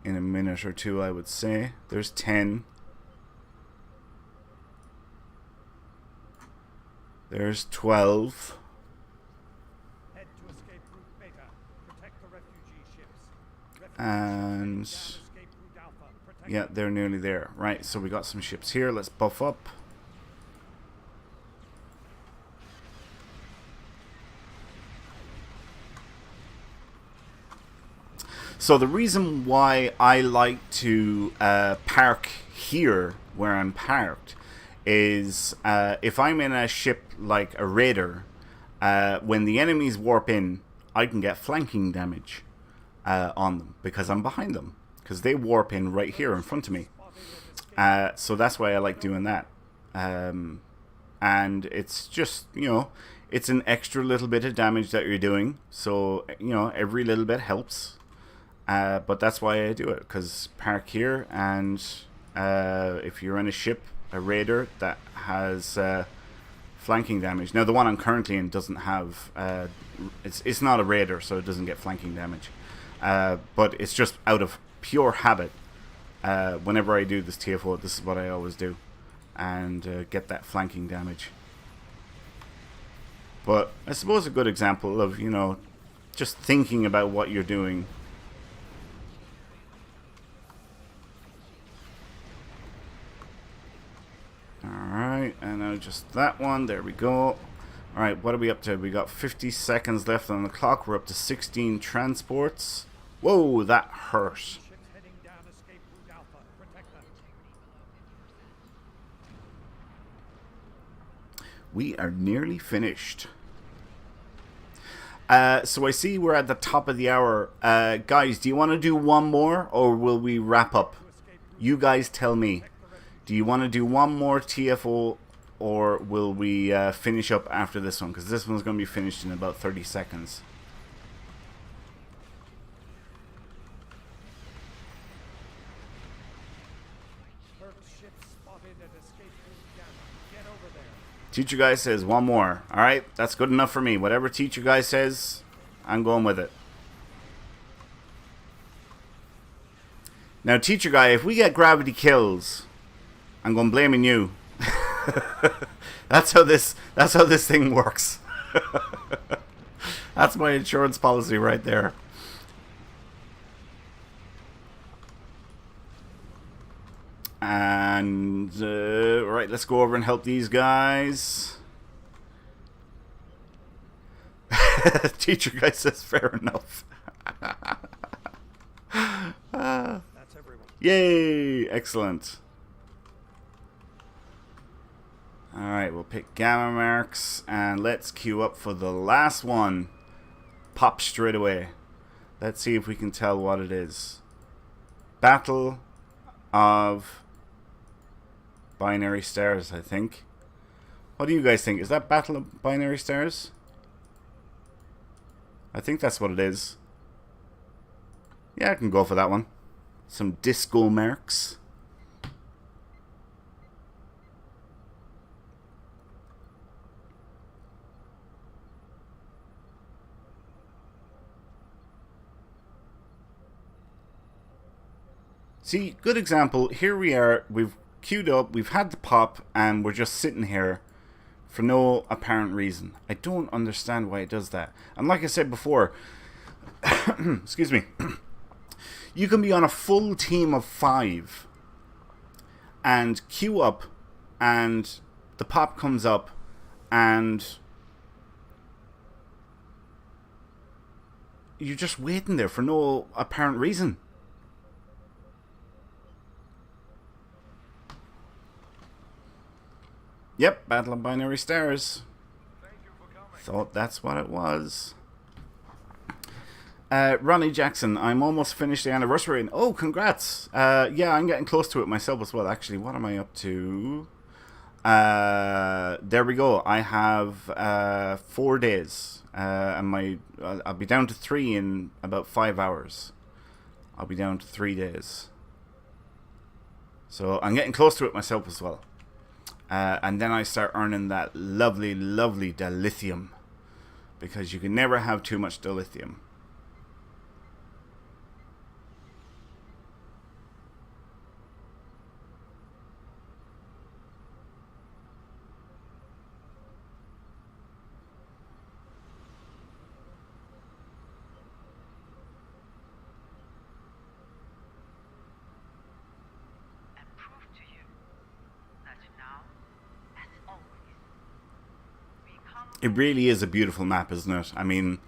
in a minute or two, I would say. There's 10. There's 12. Head to escape route Beta. Protect the refugee ships. And Escape route Alpha. Protect yeah, they're nearly there. Right, so we got some ships here. Let's buff up. So the reason why I like to park here where I'm parked is if I'm in a ship like a raider, when the enemies warp in, I can get flanking damage on them because I'm behind them, because they warp in right here in front of me. So that's why I like doing that. And it's just, you know, it's an extra little bit of damage that you're doing. So, you know, every little bit helps. But that's why I do it, because park here, and if you're in a ship, a raider that has flanking damage. Now the one I'm currently in doesn't have, it's not a raider, so it doesn't get flanking damage. But it's just out of pure habit. Whenever I do this TFO, this is what I always do, and get that flanking damage. But I suppose a good example of, you know, just thinking about what you're doing. Alright, and now just that one. There we go. Alright, what are we up to? We got 50 seconds left on the clock. We're up to 16 transports. Whoa, that hurt. ships heading down escape route Alpha. Protect them. We are nearly finished. So I see we're at the top of the hour. Guys, do you want to do one more, or will we wrap up? You guys tell me. Do you want to do one more TFO, or will we finish up after this one? Because this one's going to be finished in about 30 seconds. Ships spotted at escape route Gamma. Get over there. Teacher guy says one more. Alright, that's good enough for me. Whatever teacher guy says, I'm going with it. Now, teacher guy, if we get gravity kills, I'm going blaming you. That's how this thing works. That's my insurance policy right there. And right, let's go over and help these guys. Teacher guy says fair enough. That's everyone. Yay! Excellent. Alright, we'll pick gamma marks, and let's queue up for the last one. Pop straight away. Let's see if we can tell what it is. Battle of Binary Stars, I think. What do you guys think? Is that Battle of Binary Stars? I think that's what it is. Yeah, I can go for that one. Some disco marks. See, good example. Here we are. We've queued up. We've had the pop, and we're just sitting here for no apparent reason. I don't understand why it does that. And like I said before, excuse me, you can be on a full team of 5 and queue up, and the pop comes up, and you're just waiting there for no apparent reason. Yep, Battle of Binary Stars. Thought that's what it was. Ronnie Jackson, I'm almost finished the anniversary. And oh, congrats. Yeah, I'm getting close to it myself as well. Actually, what am I up to? There we go. I have 4 days. And I'll be down to 3 in about 5 hours. I'll be down to 3 days. So I'm getting close to it myself as well. And then I start earning that lovely, lovely dilithium, because you can never have too much dilithium. It really is a beautiful map, isn't it? I mean,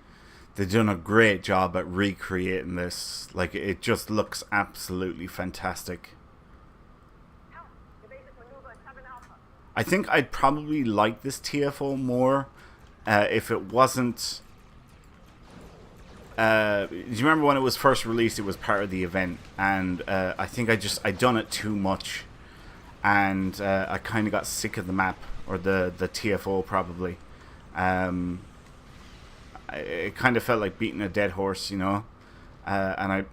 they've done a great job at recreating this. Like, it just looks absolutely fantastic. I think I'd probably like this TFO more if it wasn't... do you remember when it was first released? It was part of the event, and I think I'd done it too much, and I kind of got sick of the map, or the TFO probably. It kind of felt like beating a dead horse, you know. And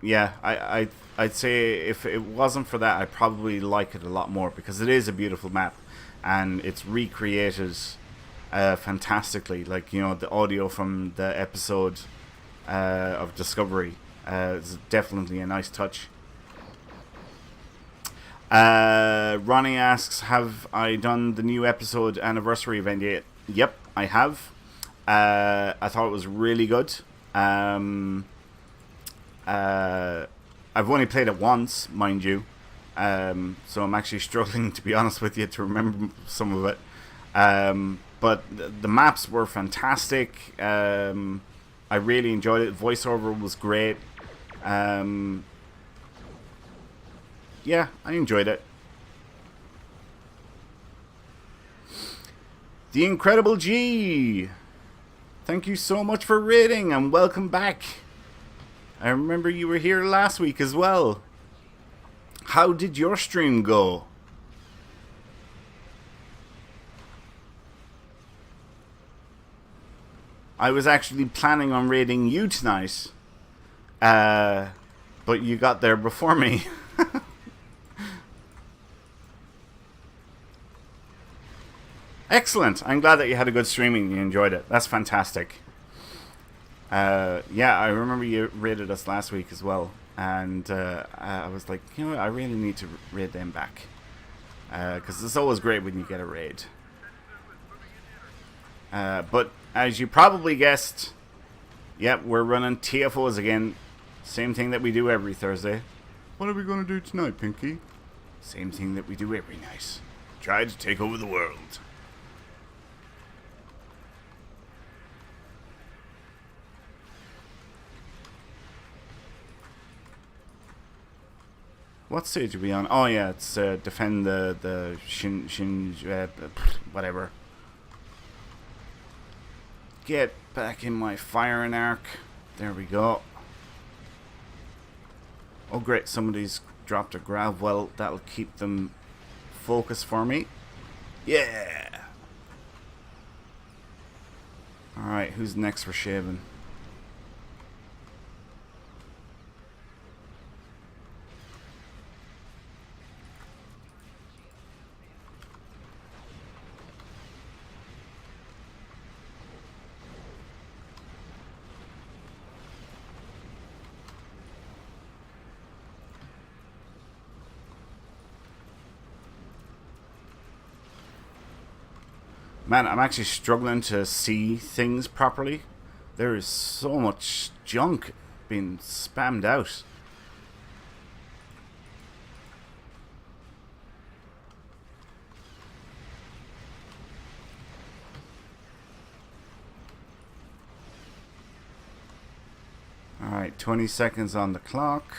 I'd say if it wasn't for that, I'd probably like it a lot more, because it is a beautiful map, and it's recreated fantastically. Like, you know, the audio from the episode of Discovery is definitely a nice touch. Ronnie asks, have I done the new episode anniversary event yet? Yep, I have. I thought it was really good. I've only played it once, mind you, so I'm actually struggling, to be honest with you, to remember some of it. But the maps were fantastic. I really enjoyed it. Voiceover was great. Yeah, I enjoyed it. The Incredible G, thank you so much for raiding, and welcome back. I remember you were here last week as well. How did your stream go? I was actually planning on raiding you tonight, but you got there before me. Excellent. I'm glad that you had a good streaming. You enjoyed it. That's fantastic. Yeah, I remember you raided us last week as well, and I was like, you know what, I really need to raid them back, because it's always great when you get a raid. But as you probably guessed, yep, we're running TFOs again. Same thing that we do every Thursday. What are we going to do tonight, Pinky? Same thing that we do every night. Try to take over the world. What stage are we on? Oh yeah, it's defend the whatever. Get back in my firing arc. There we go. Oh great, somebody's dropped a grav. Well, that'll keep them focused for me. Yeah. All right, who's next for shaving? Man, I'm actually struggling to see things properly. There is so much junk being spammed out. Alright, 20 seconds on the clock.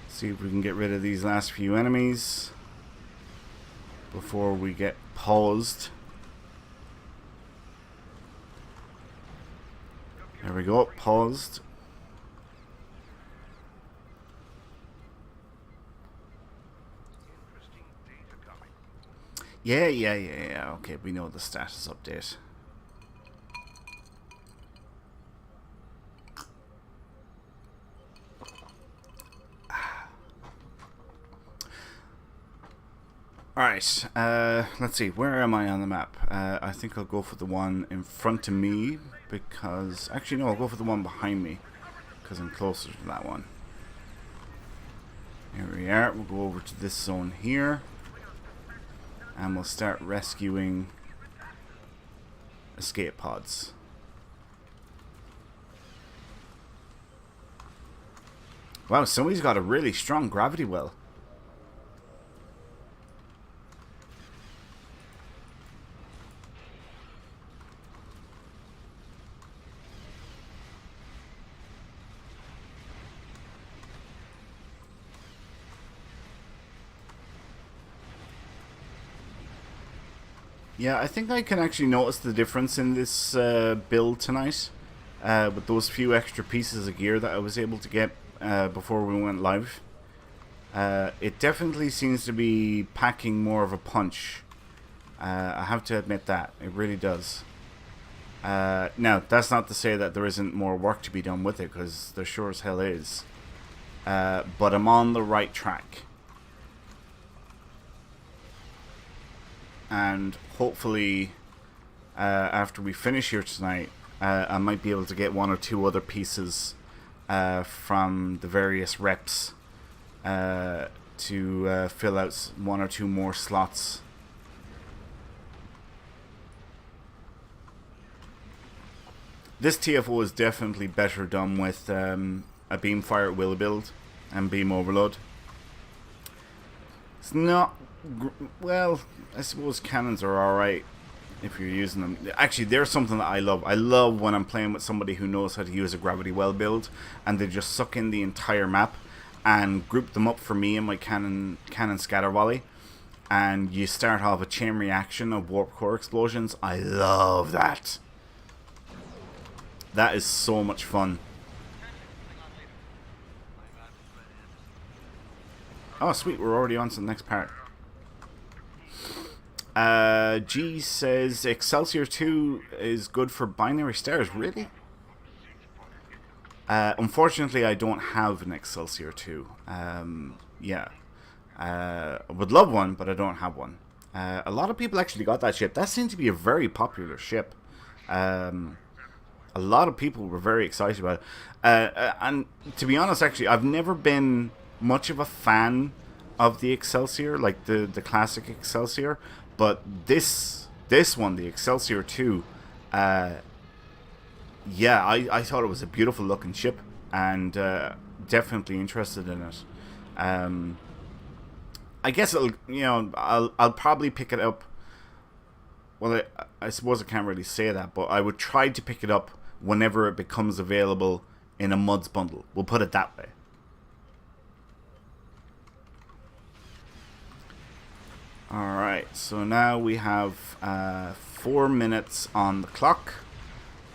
See if we can get rid of these last few enemies before we get paused. There we go, paused. Yeah. Okay, we know the status update. Alright, let's see, where am I on the map? I think I'll go for the one in front of me, because... Actually, no, I'll go for the one behind me, because I'm closer to that one. Here we are, we'll go over to this zone here, and we'll start rescuing escape pods. Wow, somebody's got a really strong gravity well. Yeah, I think I can actually notice the difference in this build tonight with those few extra pieces of gear that I was able to get before we went live. It definitely seems to be packing more of a punch. I have to admit that. It really does. Now, that's not to say that there isn't more work to be done with it, because there sure as hell is. But I'm on the right track. And hopefully, after we finish here tonight, I might be able to get one or two other pieces from the various reps to fill out one or two more slots. This TFO is definitely better done with a beam fire at will build and beam overload. It's not... well, I suppose cannons are alright if you're using them. Actually, they're something that I love. I love when I'm playing with somebody who knows how to use a gravity well build and they just suck in the entire map and group them up for me and my cannon scatter volley, and you start off a chain reaction of warp core explosions. I love that. That is so much fun. Oh sweet, we're already on to the next part. G says Excelsior 2 is good for binary stars. Really? Unfortunately, I don't have an Excelsior 2. Yeah. I would love one, but I don't have one. A lot of people actually got that ship. That seemed to be a very popular ship. A lot of people were very excited about it. And to be honest, actually, I've never been much of a fan of the Excelsior, like the classic Excelsior. But this one, the Excelsior 2, yeah, I thought it was a beautiful looking ship, and definitely interested in it. I guess it'll, you know, I'll probably pick it up. Well, I suppose I can't really say that, but I would try to pick it up whenever it becomes available in a MUDs bundle. We'll put it that way. Alright, so now we have 4 minutes on the clock,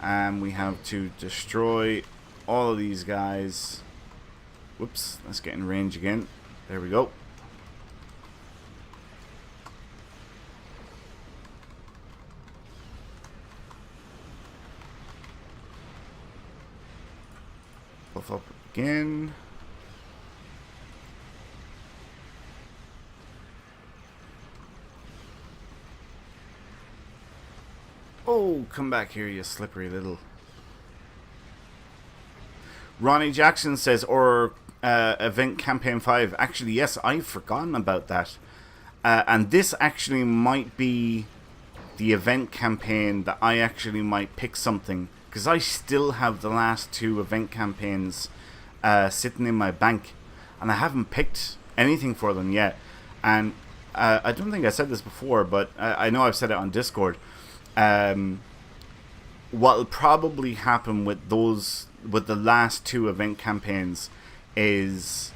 and we have to destroy all of these guys. Whoops, let's get in range again. There we go. Buff up again. Oh, come back here, you slippery little... Ronnie Jackson says, or Event Campaign 5. Actually, yes, I've forgotten about that. And this actually might be the event campaign that I actually might pick something. Because I still have the last 2 event campaigns sitting in my bank. And I haven't picked anything for them yet. And I don't think I said this before, but I know I've said it on Discord. What'll probably happen with the last 2 event campaigns is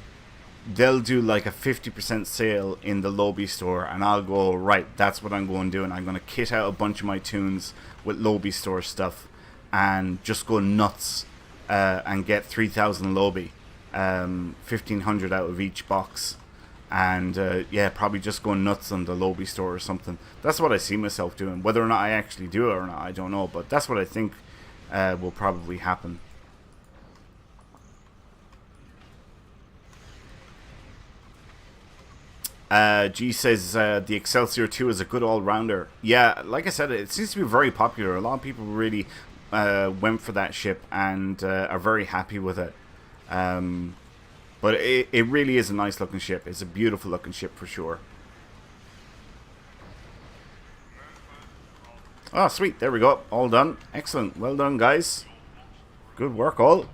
they'll do like a 50% sale in the lobby store, and I'll go, right, that's what I'm going to do, and I'm going to kit out a bunch of my tunes with lobby store stuff and just go nuts and get 3,000 lobby, 1,500 out of each box. And yeah, probably just go nuts on the lobby store or something. That's what I see myself doing. Whether or not I actually do it or not, I don't know. But that's what I think will probably happen. G says the Excelsior 2 is a good all-rounder. Yeah, like I said, it seems to be very popular. A lot of people really went for that ship and are very happy with it. But it really is a nice looking ship. It's a beautiful looking ship for sure. Oh, sweet. There we go. All done. Excellent. Well done, guys. Good work, all.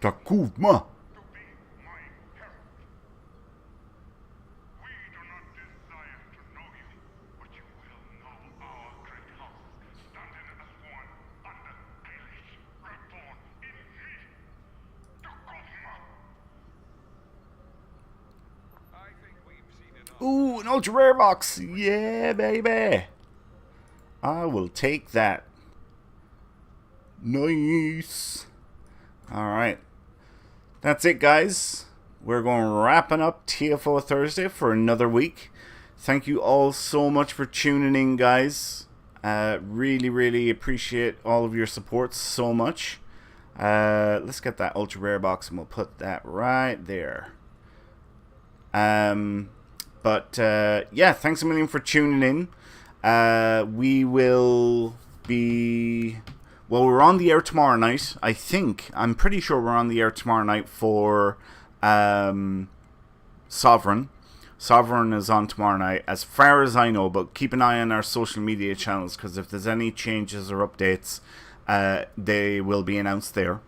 Takuma. Ooh, an ultra rare box. Yeah, baby. I will take that. Nice. Alright. That's it, guys. We're going wrapping up TFO Thursday for another week. Thank you all so much for tuning in, guys. Really, really appreciate all of your support so much. Let's get that ultra rare box and we'll put that right there. But yeah, thanks a million for tuning in. We will be... Well, we're on the air tomorrow night, I think. I'm pretty sure we're on the air tomorrow night for Sovereign. Sovereign is on tomorrow night, as far as I know, but keep an eye on our social media channels, because if there's any changes or updates, they will be announced there.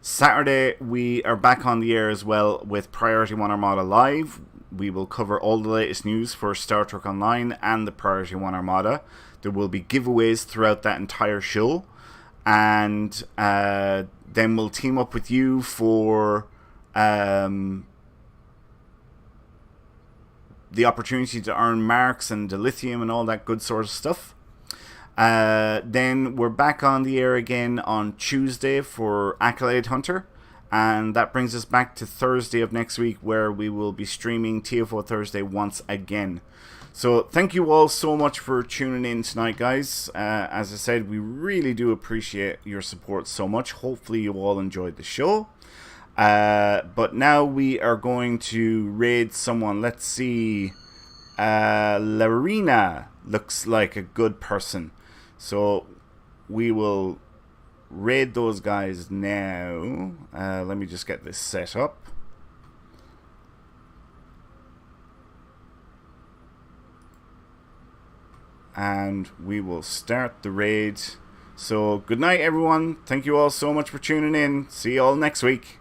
Saturday, we are back on the air as well with Priority One Armada Live. We will cover all the latest news for Star Trek Online and the Priority One Armada. There will be giveaways throughout that entire show. And then we'll team up with you for the opportunity to earn marks and Dilithium and all that good sort of stuff. Then we're back on the air again on Tuesday for Accolade Hunter. And that brings us back to Thursday of next week, where we will be streaming TFO Thursday once again. So thank you all so much for tuning in tonight, guys. As I said, we really do appreciate your support so much. Hopefully you all enjoyed the show. But now we are going to raid someone. Let's see. Larina looks like a good person. So we will raid those guys now. Let me just get this set up. And we will start the raid. So good night, everyone. Thank you all so much for tuning in. See you all next week.